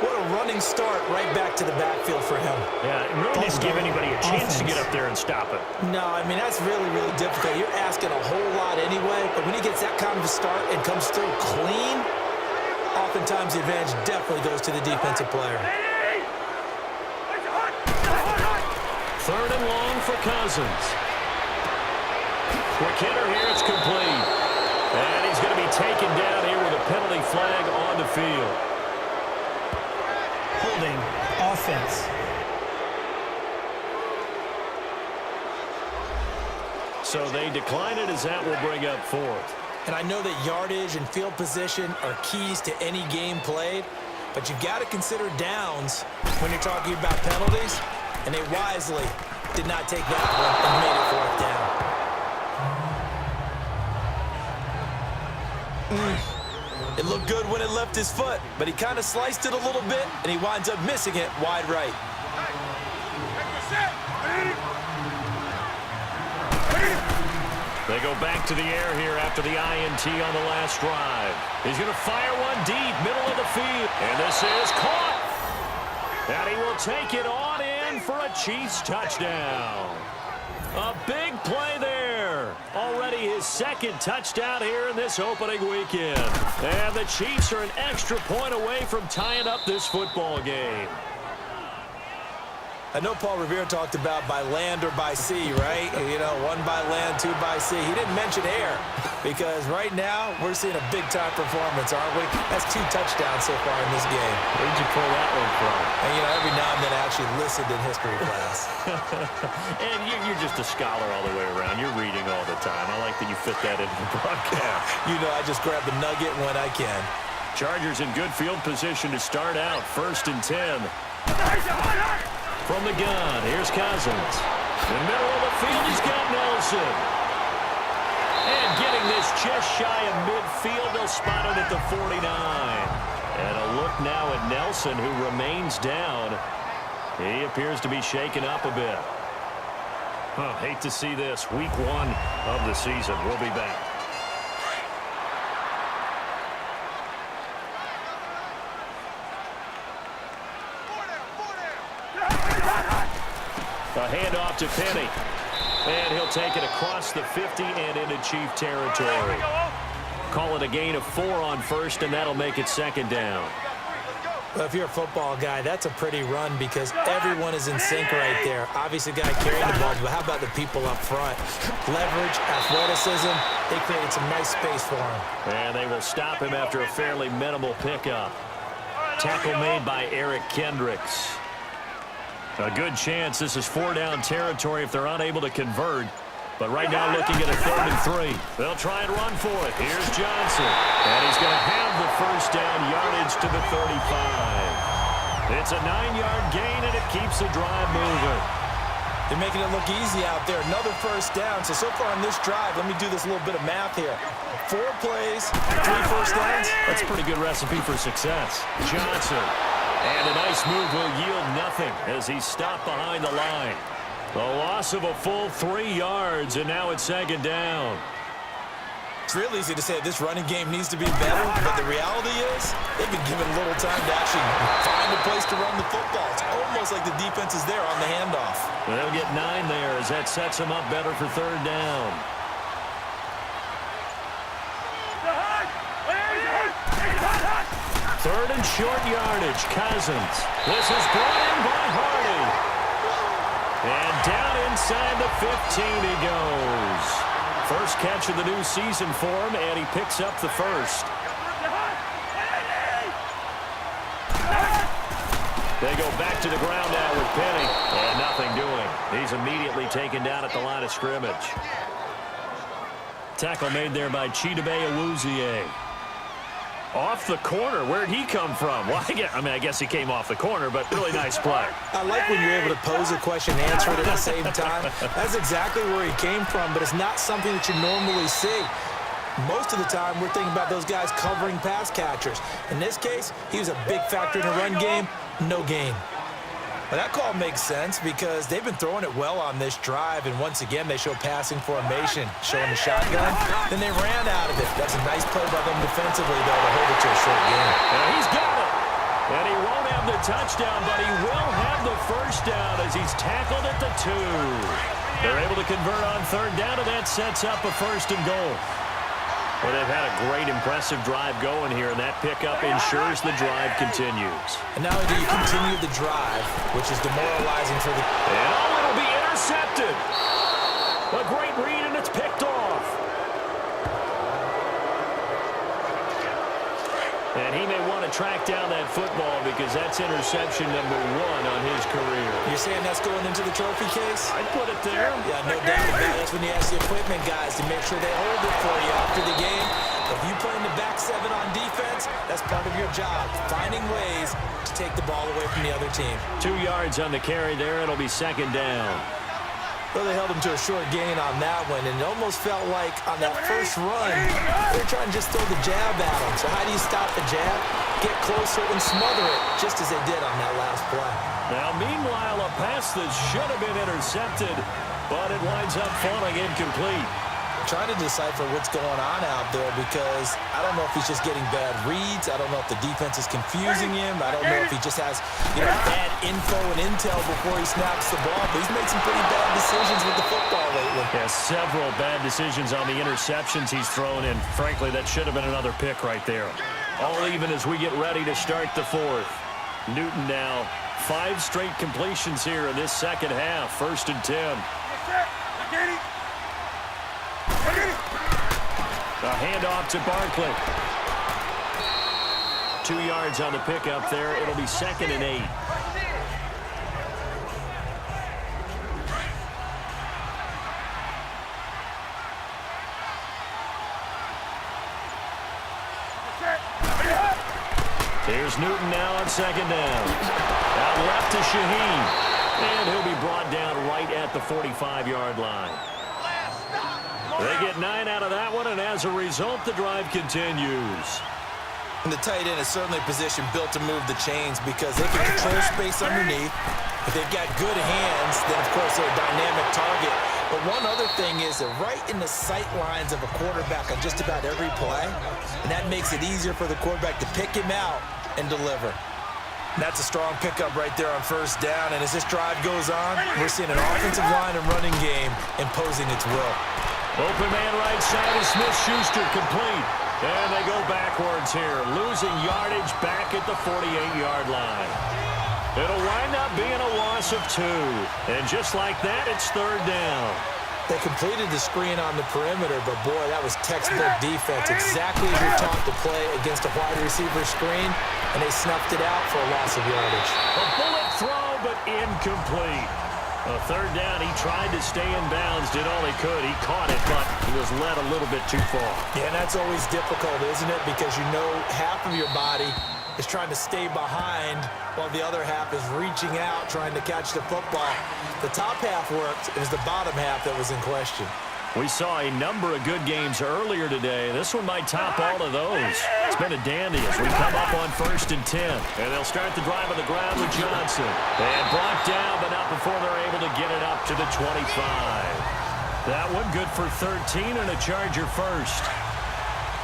What a running start right back to the backfield for him. Yeah, it really didn't give anybody a chance to get up there and stop it. No, I mean, that's really, really difficult. You're asking a whole lot anyway, but when he gets that kind of a start and comes through clean, oftentimes the advantage definitely goes to the defensive player. 3rd and long for Cousins. Quick hitter here, it's complete. And he's going to be taken down here with a penalty flag on the field. Holding offense. So they decline it as that will bring up 4th. And I know that yardage and field position are keys to any game played, but you've got to consider downs when you're talking about penalties, and they wisely did not take that one and made it 4th down. It looked good when it left his foot, but he kind of sliced it a little bit, and he winds up missing it wide right. They go back to the air here after the INT on the last drive. He's going to fire one deep, middle of the field, and this is caught. And he will take it on in for a Chiefs touchdown. A big play there. Already his 2nd touchdown here in this opening weekend. And the Chiefs are an extra point away from tying up this football game. I know Paul Revere talked about by land or by sea, right? You know, 1 by land, 2 by sea. He didn't mention air because right now we're seeing a big-time performance, aren't we? That's 2 touchdowns so far in this game. Where'd you pull that one from? And, you know, every now and then I actually listened in history class. And you're just a scholar all the way around. You're reading all the time. I like that you fit that into the broadcast. You know, I just grab the nugget when I can. Chargers in good field position to start out. 1st and 10. From the gun, here's Cousins. In the middle of the field, he's got Nelson. And getting this just shy of midfield, they'll spot it at the 49. And a look now at Nelson, who remains down. He appears to be shaken up a bit. Oh, hate to see this. Week 1 of the season. We'll be back. A handoff to Penny. And he'll take it across the 50 and into Chief territory. Call it a gain of 4 on first, and that'll make it second down. Well, if you're a football guy, that's a pretty run because everyone is in sync right there. Obviously, the guy carrying the ball, but how about the people up front? Leverage, athleticism, they created some nice space for him. And they will stop him after a fairly minimal pickup. Tackle made by Eric Kendricks. A good chance this is 4-down territory if they're unable to convert. But right now looking at a 3rd and 3. They'll try and run for it. Here's Johnson. And he's going to have the first down, yardage to the 35. It's a 9-yard gain, and it keeps the drive moving. They're making it look easy out there. Another first down. So far on this drive, let me do this little bit of math here. 4 plays, 3 first downs. That's a pretty good recipe for success. Johnson. And a nice move will yield nothing as he's stopped behind the line. The loss of a full 3 yards, and now it's second down. It's real easy to say this running game needs to be better, but the reality is they've been given little time to actually find a place to run the football. It's almost like the defense is there on the handoff. They'll get 9 there as that sets them up better for 3rd down. Third and short yardage, Cousins. This is brought in by Hardy. And down inside the 15 he goes. First catch of the new season for him, and he picks up the first. They go back to the ground now with Penny, and nothing doing. He's immediately taken down at the line of scrimmage. Tackle made there by Chidobe Awuzie. Off the corner. Where'd he come from? Well, I guess he came off the corner, but really nice play. I like when you're able to pose a question and answer it at the same time. That's exactly where he came from, but it's not something that you normally see. Most of the time, we're thinking about those guys covering pass catchers. In this case, he was a big factor in the run game. No gain. But that call makes sense because they've been throwing it well on this drive, and once again, they show passing formation, showing the shotgun. Then they ran out of it. That's a nice play by them defensively, though, to hold it to a short game. And he's got it. And he won't have the touchdown, but he will have the first down as he's tackled at the 2. They're able to convert on 3rd down, and that sets up a 1st and goal. Well, they've had a great, impressive drive going here, and that pickup ensures the drive continues. And not only do you continue the drive, which is demoralizing for the... And it'll be intercepted. A great read, and it's picked off. And he may want to track down that football because that's interception number 1 on his career. You're saying that's going into the trophy case? I'd put it there. Yeah, no doubt about it. That's when you ask the equipment guys to make sure they hold it for you after the game. If you play in the back 7 on defense, that's part of your job, finding ways to take the ball away from the other team. 2 yards on the carry there. It'll be second down. Well, they held him to a short gain on that one, and it almost felt like on that first run, they were trying to just throw the jab at him. So how do you stop the jab? Get closer and smother it, just as they did on that last play. Now, meanwhile, a pass that should have been intercepted, but it winds up falling incomplete. Trying to decipher what's going on out there because I don't know if he's just getting bad reads. I don't know if the defense is confusing him. I don't know if he just has, bad info and intel before he snaps the ball. But he's made some pretty bad decisions with the football lately. Yeah, several bad decisions on the interceptions he's thrown in. Frankly, that should have been another pick right there. All even as we get ready to start the 4th. Newton now 5 straight completions here in this second half. 1st and 10. A handoff to Barkley. 2 yards on the pickup there. It'll be 2nd and 8. Here's Newton now on 2nd down. Out left to Shaheen. And he'll be brought down right at the 45-yard line. They get 9 out of that one, and as a result, the drive continues. And the tight end is certainly a position built to move the chains because they can control space underneath. If they've got good hands, then, of course, they're a dynamic target. But one other thing is that right in the sight lines of a quarterback on just about every play, and that makes it easier for the quarterback to pick him out and deliver. And that's a strong pickup right there on first down, and as this drive goes on, we're seeing an offensive line and running game imposing its will. Open man right side is Smith-Schuster, complete. And they go backwards here, losing yardage back at the 48-yard line. It'll wind up being a loss of 2. And just like that, it's third down. They completed the screen on the perimeter, but boy, that was textbook defense. Exactly as you're taught to play against a wide receiver screen, and they snuffed it out for a loss of yardage. A bullet throw, but incomplete. A third down, he tried to stay in bounds, did all he could. He caught it, but he was led a little bit too far. Yeah, and that's always difficult, isn't it? Because you know half of your body is trying to stay behind while the other half is reaching out, trying to catch the football. The top half worked. It was the bottom half that was in question. We saw a number of good games earlier today. This one might top all of those. It's been a dandy as we come up on 1st and 10. And they'll start the drive on the ground with Johnson. And brought down, but not before they're able to get it up to the 25. That one good for 13 and a Charger first.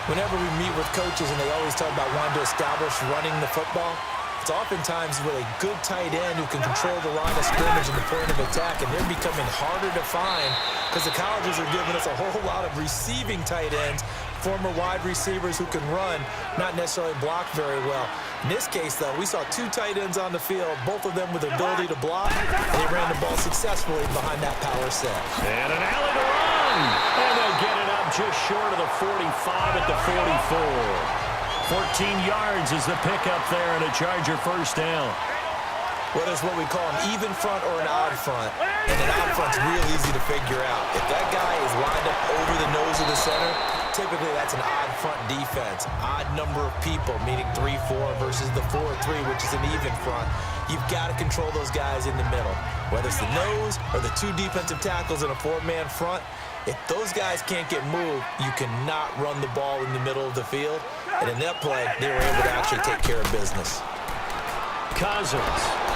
Whenever we meet with coaches and they always talk about wanting to establish running the football, it's oftentimes with a good tight end who can control the line of scrimmage and the point of attack, and they're becoming harder to find because the colleges are giving us a whole lot of receiving tight ends, former wide receivers who can run, not necessarily block very well. In this case, though, we saw 2 tight ends on the field, both of them with the ability to block, and they ran the ball successfully behind that power set. And an alley to run, and they'll get it up just short of the 45 at the 44. 14 yards is the pickup there and a Charger first down. Whether it's what we call an even front or an odd front, and an odd front's real easy to figure out. If that guy is lined up over the nose of the center, typically that's an odd front defense. Odd number of people, meaning 3-4 versus the 4-3, which is an even front. You've got to control those guys in the middle. Whether it's the nose or the 2 defensive tackles in a 4-man front, if those guys can't get moved, you cannot run the ball in the middle of the field. And in that play, they were able to actually take care of business. Cousins.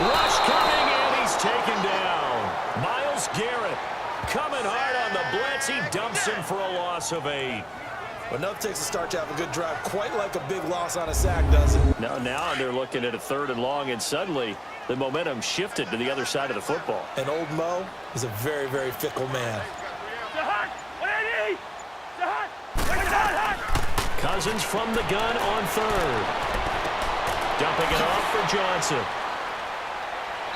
Rush coming, and he's taken down. Myles Garrett coming hard on the blitz. He dumps him for a loss of 8. But enough takes a start to have a good drive, quite like a big loss on a sack, does it? No, now they're looking at a 3rd and long, and suddenly the momentum shifted to the other side of the football. And old Mo is a very, very fickle man. Cousins from the gun on 3rd. Dumping it off for Johnson.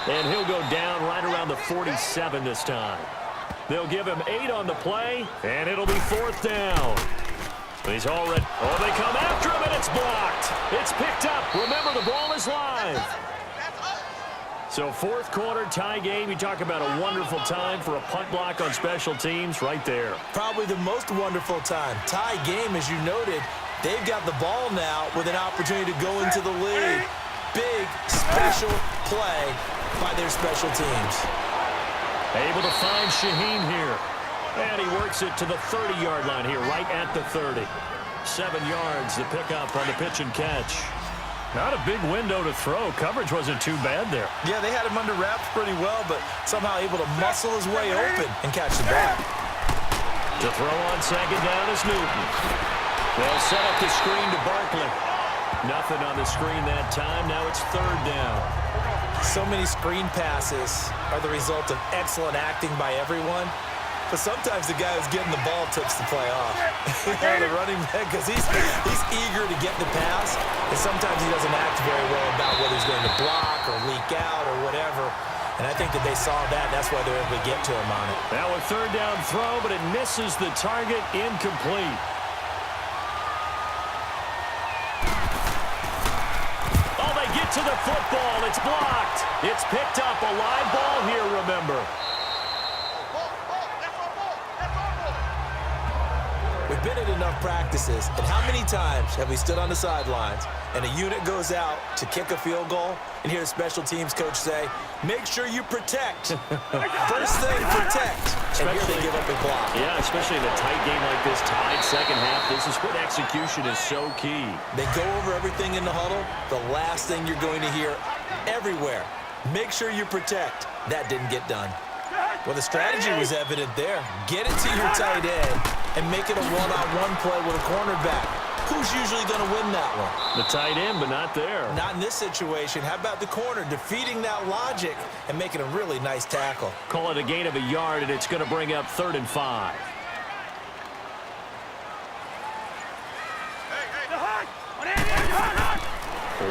And he'll go down right around the 47 this time. They'll give him 8 on the play, and it'll be 4th down. He's already... Oh, they come after him, and it's blocked. It's picked up. Remember, the ball is live. So 4th quarter tie game. You talk about a wonderful time for a punt block on special teams right there. Probably the most wonderful time. Tie game, as you noted. They've got the ball now with an opportunity to go into the lead. Big special play by their special teams. Able to find Shaheen here. And he works it to the 30-yard line here, right at the 30. 7 yards, the pickup on the pitch and catch. Not a big window to throw. Coverage wasn't too bad there. Yeah, they had him under wraps pretty well, but somehow able to muscle his way open and catch the ball. To throw on 2nd down is Newton. They'll set up the screen to Barkley. Nothing on the screen that time. Now it's 3rd down. So many screen passes are the result of excellent acting by everyone. But sometimes the guy who's getting the ball tips the play off. The running back, because he's eager to get the pass, and sometimes he doesn't act very well about whether he's going to block or leak out or whatever. And I think that they saw that, and that's why they're able to get to him on it. Now a 3rd down throw, but it misses the target, incomplete. Oh, they get to the football. It's blocked. It's picked up. A live ball here, remember. We've been at enough practices, and how many times have we stood on the sidelines and a unit goes out to kick a field goal and hear the special teams coach say, make sure you protect. First thing, protect. And here they give up a block. Yeah, especially in a tight game like this, tied 2nd half. This is what execution is so key. They go over everything in the huddle. The last thing you're going to hear everywhere, make sure you protect. That didn't get done. Well, the strategy was evident there. Get it to your tight end and make it a one-on-one play with a cornerback. Who's usually going to win that one? The tight end, but not there. Not in this situation. How about the corner defeating that logic and making a really nice tackle? Call it a gain of a yard, and it's going to bring up 3rd and 5.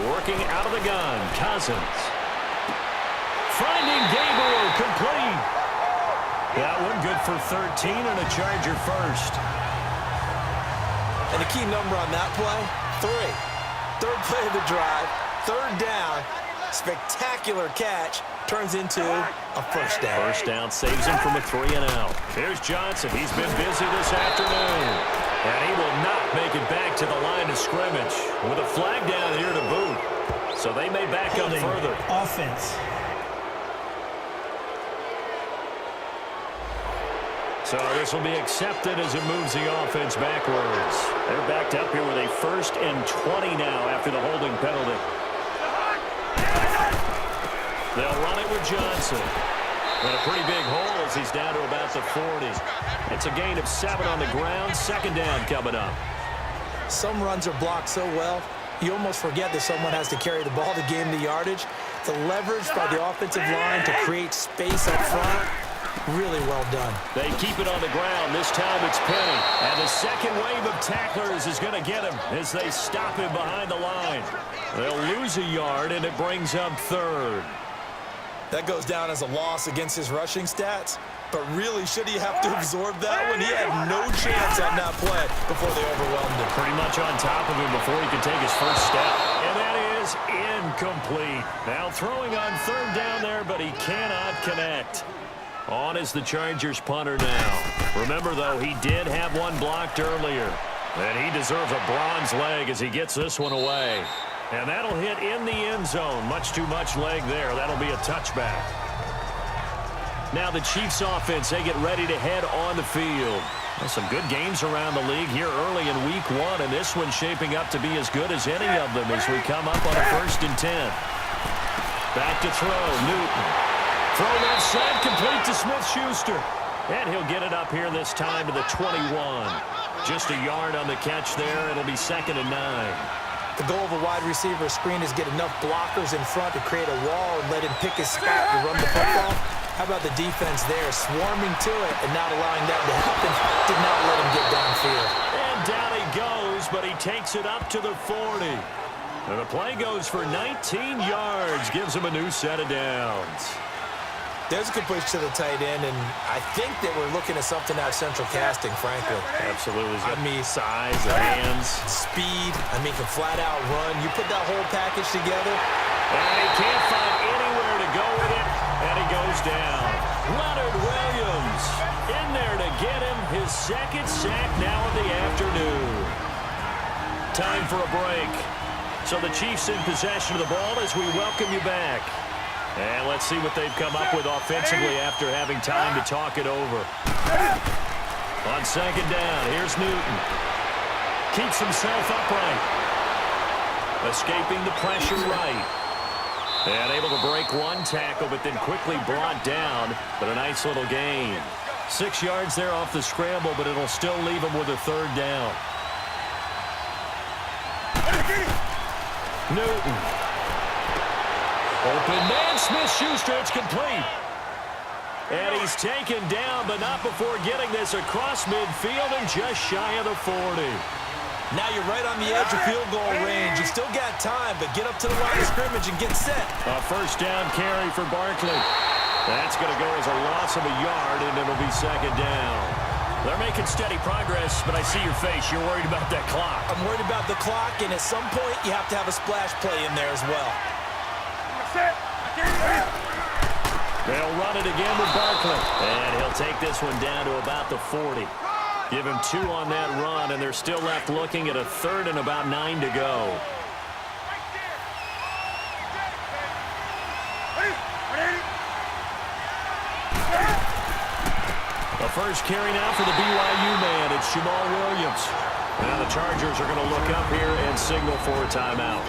Working out of the gun, Cousins. Finding Gabriel, complete. That one good for 13 and a Charger first. And the key number on that play, 3. 3rd play of the drive, 3rd down, spectacular catch, turns into a first down. First down saves him from a 3-and-out. Here's Johnson. He's been busy this afternoon. And he will not make it back to the line of scrimmage with a flag down here to boot. So they may back up further. Offense. So this will be accepted as it moves the offense backwards. They're backed up here with a 1st and 20 now after the holding penalty. They'll run it with Johnson. And a pretty big hole as he's down to about the 40. It's a gain of 7 on the ground. 2nd down coming up. Some runs are blocked so well, you almost forget that someone has to carry the ball to gain the yardage. The leverage by the offensive line to create space up front, really well done. They keep it on the ground. This time it's Penny. And the second wave of tacklers is going to get him as they stop him behind the line. They'll lose a yard, and it brings up 3rd. That goes down as a loss against his rushing stats. But really, should he have to absorb that one? He had no chance on that play before they overwhelmed him. Pretty much on top of him before he could take his first step. And that is incomplete. Now throwing on 3rd down there, but he cannot connect. On is the Chargers punter now. Remember, though, he did have one blocked earlier. And he deserves a bronze leg as he gets this one away. And that'll hit in the end zone. Much too much leg there. That'll be a touchback. Now the Chiefs offense, they get ready to head on the field. There's some good games around the league here early in week 1, and this one's shaping up to be as good as any of them as we come up on a 1st and 10. Back to throw, Newton. Throw left side, complete to Smith-Schuster. And he'll get it up here this time to the 21. Just a yard on the catch there. It'll be 2nd and 9. The goal of a wide receiver screen is get enough blockers in front to create a wall and let him pick his spot to run the football. How about the defense there, swarming to it and not allowing that to happen? Did not let him get downfield. And down he goes, but he takes it up to the 40. And the play goes for 19 yards, gives him a new set of downs. There's a good push to the tight end, and I think that we're looking at something out of central casting, frankly. Absolutely. I mean, size, hands, speed. I mean, can flat out run. You put that whole package together. And he can't find anywhere to go with it, and he goes down. Leonard Williams in there to get him his 2nd sack now of the afternoon. Time for a break. So the Chiefs in possession of the ball as we welcome you back. And let's see what they've come up with offensively after having time to talk it over. On 2nd down, here's Newton. Keeps himself upright. Escaping the pressure right. And able to break one tackle, but then quickly brought down. But a nice little gain. 6 yards there off the scramble, but it'll still leave him with a 3rd down. Newton. Open man, Smith-Schuster, it's complete. And he's taken down, but not before getting this across midfield and just shy of the 40. Now you're right on the edge of field goal range. You still got time, but get up to the line of scrimmage and get set. A 1st down carry for Barkley. That's going to go as a loss of a yard, and it'll be 2nd down. They're making steady progress, but I see your face. You're worried about that clock. I'm worried about the clock, and at some point, you have to have a splash play in there as well. They'll run it again with Barkley. And he'll take this one down to about the 40. Give him 2 on that run, and they're still left looking at a 3rd and about 9 to go. The first carry now for the BYU man. It's Jamal Williams. Now the Chargers are going to look up here and signal for a timeout.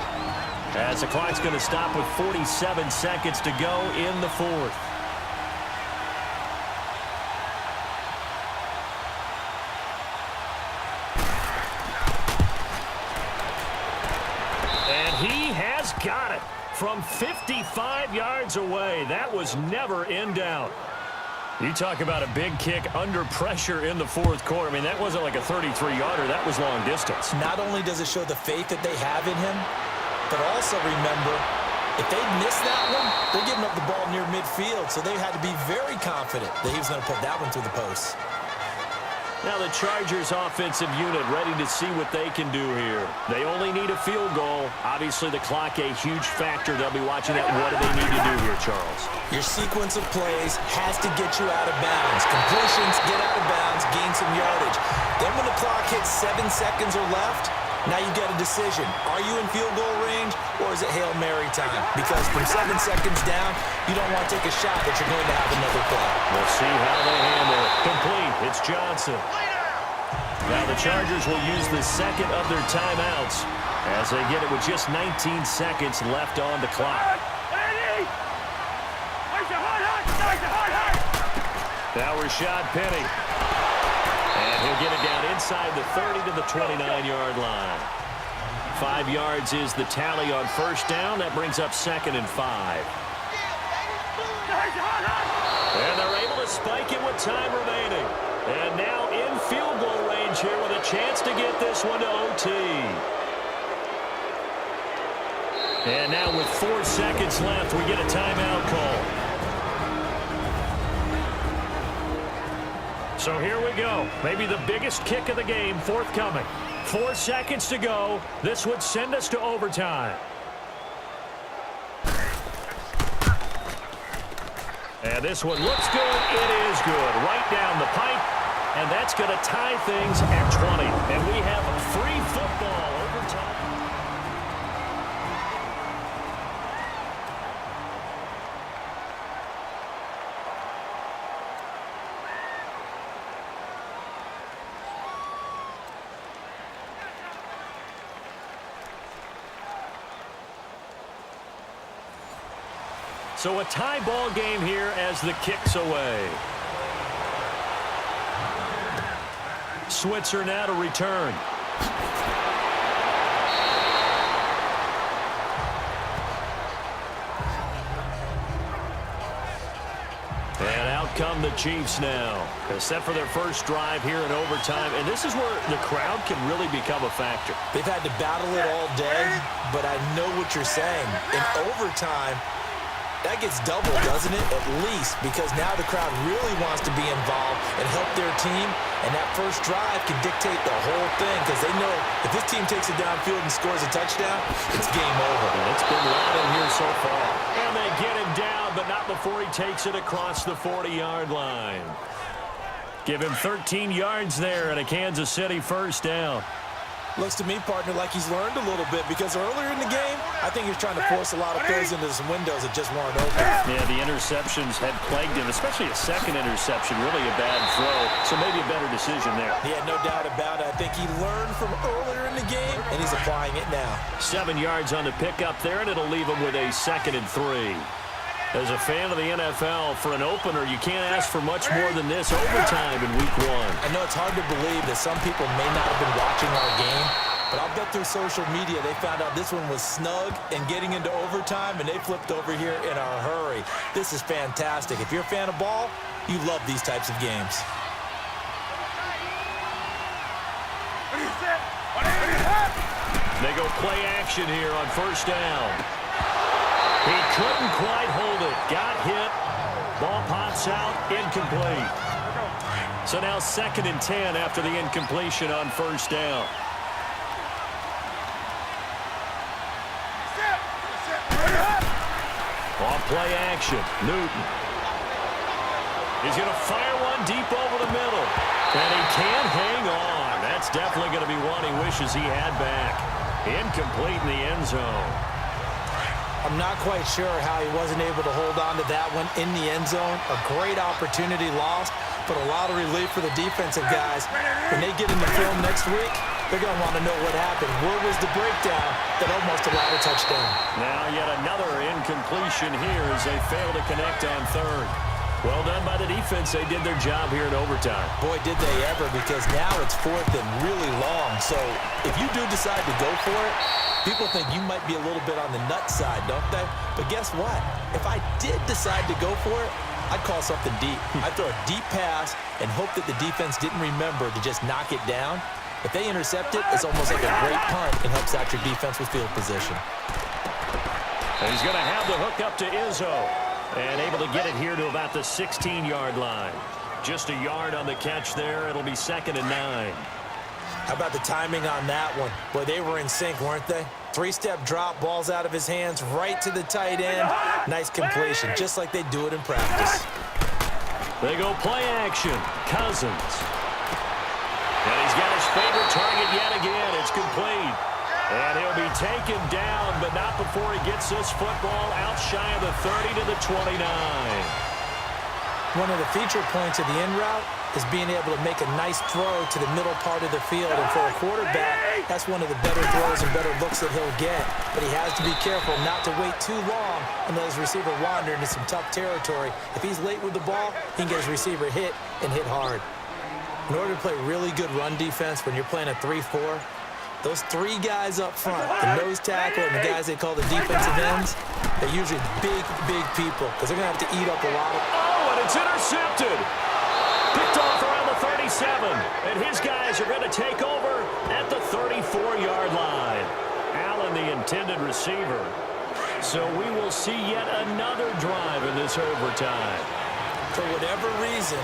As the clock's going to stop with 47 seconds to go in the 4th. from 55 yards away. That was never in doubt. You talk about a big kick under pressure in the fourth quarter. I mean, that wasn't like a 33-yarder. That was long distance. Not only does it show the faith that they have in him, but also remember, if they miss that one, they're giving up the ball near midfield, so they had to be very confident that he was going to put that one through the post. Now the Chargers offensive unit ready to see what they can do here. They only need a field goal. Obviously the clock a huge factor. They'll be watching that. What do they need to do here, Charles? Your sequence of plays has to get you out of bounds. Completions, get out of bounds, gain some yardage. Then when the clock hits 7 seconds or left, now you get a decision. Are you in field goal range or is it Hail Mary time? Because from 7 seconds down, you don't want to take a shot that you're going to have another play. We'll see how they handle it. Complete. It's Johnson. Now the Chargers will use the second of their timeouts as they get it with just 19 seconds left on the clock. Now Rashad Penny. And he'll get it down inside the 30 to the 29-yard line. 5 yards is the tally on first down. That brings up 2nd and 5. And they're able to spike it with time remaining. And now in field goal range here with a chance to get this one to OT. And now with 4 seconds left, we get a timeout call. So here we go. Maybe the biggest kick of the game forthcoming. 4 seconds to go. This would send us to overtime. And this one looks good. It is good. Right down the pipe. And that's going to tie things at 20. And we have a free football overtime. So a tie ball game here as the kick's away. Switzer now to return. And out come the Chiefs now. They're set for their first drive here in overtime. And this is where the crowd can really become a factor. They've had to battle it all day, but I know what you're saying. In overtime, that gets double, doesn't it? At least, because now the crowd really wants to be involved and help their team, and that first drive can dictate the whole thing because they know if this team takes it downfield and scores a touchdown, it's game over. And it's been loud in here so far. And they get him down, but not before he takes it across the 40-yard line. Give him 13 yards there and a Kansas City first down. Looks to me, partner, like he's learned a little bit because earlier in the game, I think he was trying to force a lot of throws into some windows that just weren't open. Yeah, the interceptions had plagued him, especially a second interception, really a bad throw. So maybe a better decision there. Yeah, no doubt about it. I think he learned from earlier in the game, and he's applying it now. 7 yards on the pickup there, and it'll leave him with a 2nd and 3. As a fan of the NFL, for an opener, you can't ask for much more than this overtime in Week 1. I know it's hard to believe that some people may not have been watching our game, but I'll bet through social media they found out this one was snug and getting into overtime, and they flipped over here in a hurry. This is fantastic. If you're a fan of ball, you love these types of games. They go play action here on first down. He couldn't quite hold it. Got hit. Ball pops out. Incomplete. So now 2nd and 10 after the incompletion on first down. Off play action. Newton. He's going to fire one deep over the middle. And he can't hang on. That's definitely going to be one he wishes he had back. Incomplete in the end zone. I'm not quite sure how he wasn't able to hold on to that one in the end zone. A great opportunity lost, but a lot of relief for the defensive guys. When they get in the film next week, they're going to want to know what happened. Where was the breakdown that almost allowed a touchdown? Now yet another incompletion here as they fail to connect on third. Well done by the defense. They did their job here in overtime. Boy, did they ever, because now it's 4th and really long. So if you do decide to go for it, people think you might be a little bit on the nut side, don't they? But guess what? If I did decide to go for it, I'd call something deep. I'd throw a deep pass and hope that the defense didn't remember to just knock it down. If they intercept it, it's almost like a great punt and helps out your defense with field position. And he's going to have the hook up to Izzo. And able to get it here to about the 16-yard line. Just a yard on the catch there. It'll be 2nd and 9. How about the timing on that one? Boy, they were in sync, weren't they? 3-step drop, balls out of his hands, right to the tight end. Nice completion, just like they do it in practice. They go play action. Cousins. And he's got his favorite target yet again. It's complete. And he'll be taken down, but not before he gets this football out shy of the 30 to the 29. One of the feature points of the in route is being able to make a nice throw to the middle part of the field. And for a quarterback, that's one of the better throws and better looks that he'll get. But he has to be careful not to wait too long and let his receiver wander into some tough territory. If he's late with the ball, he can get his receiver hit and hit hard. In order to play really good run defense when you're playing a 3-4, those 3 guys up front, the nose tackle and the guys they call the defensive ends, they're usually big, big people because they're going to have to eat up a lot of... Oh, and it's intercepted. Picked off around the 37. And his guys are going to take over at the 34-yard line. Allen, the intended receiver. So we will see yet another drive in this overtime. For whatever reason,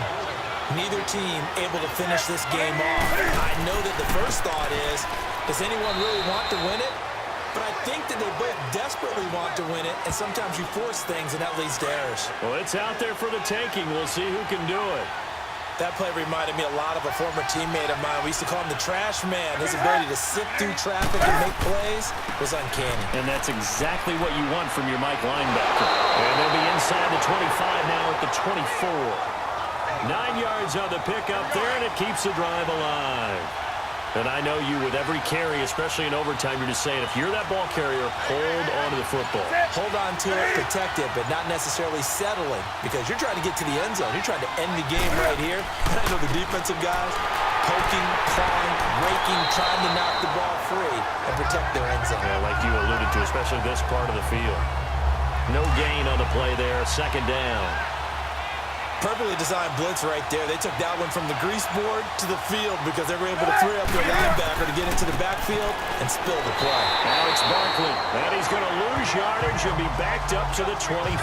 neither team able to finish this game off. I know that the first thought is, does anyone really want to win it? But I think that they both desperately want to win it, and sometimes you force things, and that leads to errors. Well, it's out there for the taking. We'll see who can do it. That play reminded me a lot of a former teammate of mine. We used to call him the trash man. His ability to sift through traffic and make plays was uncanny. And that's exactly what you want from your Mike linebacker. And they'll be inside the 25 now at the 24. 9 yards on the pickup there, and it keeps the drive alive. And I know you, with every carry, especially in overtime, you're just saying, if you're that ball carrier, hold on to the football. Hold on to it, protect it, but not necessarily settling, because you're trying to get to the end zone. You're trying to end the game right here. And I know the defensive guys poking, clawing, raking, trying to knock the ball free and protect their end zone. Yeah, like you alluded to, especially this part of the field. No gain on the play there, 2nd down. Perfectly designed blitz right there. They took that one from the grease board to the field because they were able to free up their linebacker to get into the backfield and spill the play. Alex Barkley, and he's going to lose yardage and be backed up to the 25.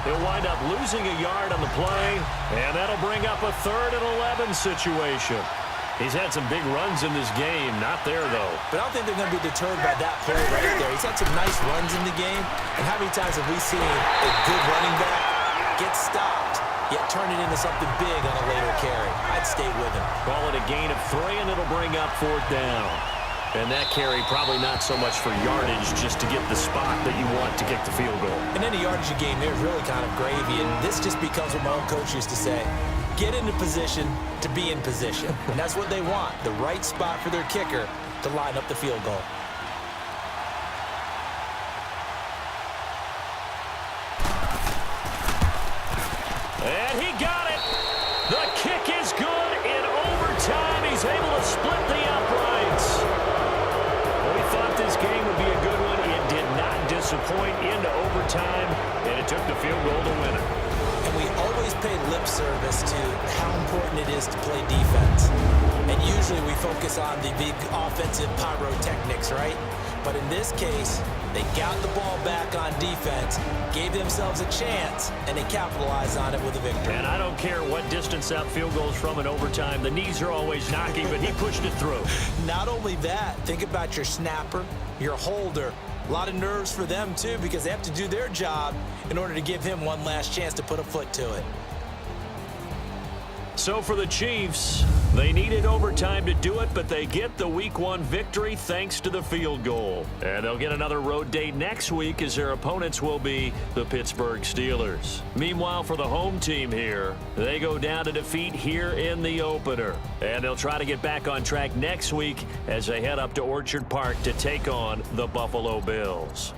He'll wind up losing a yard on the play, and that'll bring up a 3rd and 11 situation. He's had some big runs in this game. Not there, though. But I don't think they're going to be deterred by that play right there. He's had some nice runs in the game, and how many times have we seen a good running back get stopped, yet turn it into something big on a later carry? I'd stay with him. Call it a gain of 3, and it'll bring up 4th down. And that carry probably not so much for yardage, just to get the spot that you want to kick the field goal. And any yardage game there is really kind of gravy, and this just becomes what my own coach used to say. Get into position to be in position. And that's what they want, the right spot for their kicker to line up the field goal. And he got it. The kick is good in overtime. He's able to split the uprights. We thought this game would be a good one. It did not disappoint into overtime, and it took the field goal to win it. And we always pay lip service to how important it is to play defense. And usually we focus on the big offensive pyrotechnics, right? But in this case, they got the ball back on defense, gave themselves a chance, and they capitalized on it with a victory. And I don't care what distance that field goes from in overtime. The knees are always knocking, but he pushed it through. Not only that, think about your snapper, your holder. A lot of nerves for them, too, because they have to do their job in order to give him one last chance to put a foot to it. So for the Chiefs, they needed overtime to do it, but they get the Week 1 victory thanks to the field goal. And they'll get another road date next week as their opponents will be the Pittsburgh Steelers. Meanwhile, for the home team here, they go down to defeat here in the opener. And they'll try to get back on track next week as they head up to Orchard Park to take on the Buffalo Bills.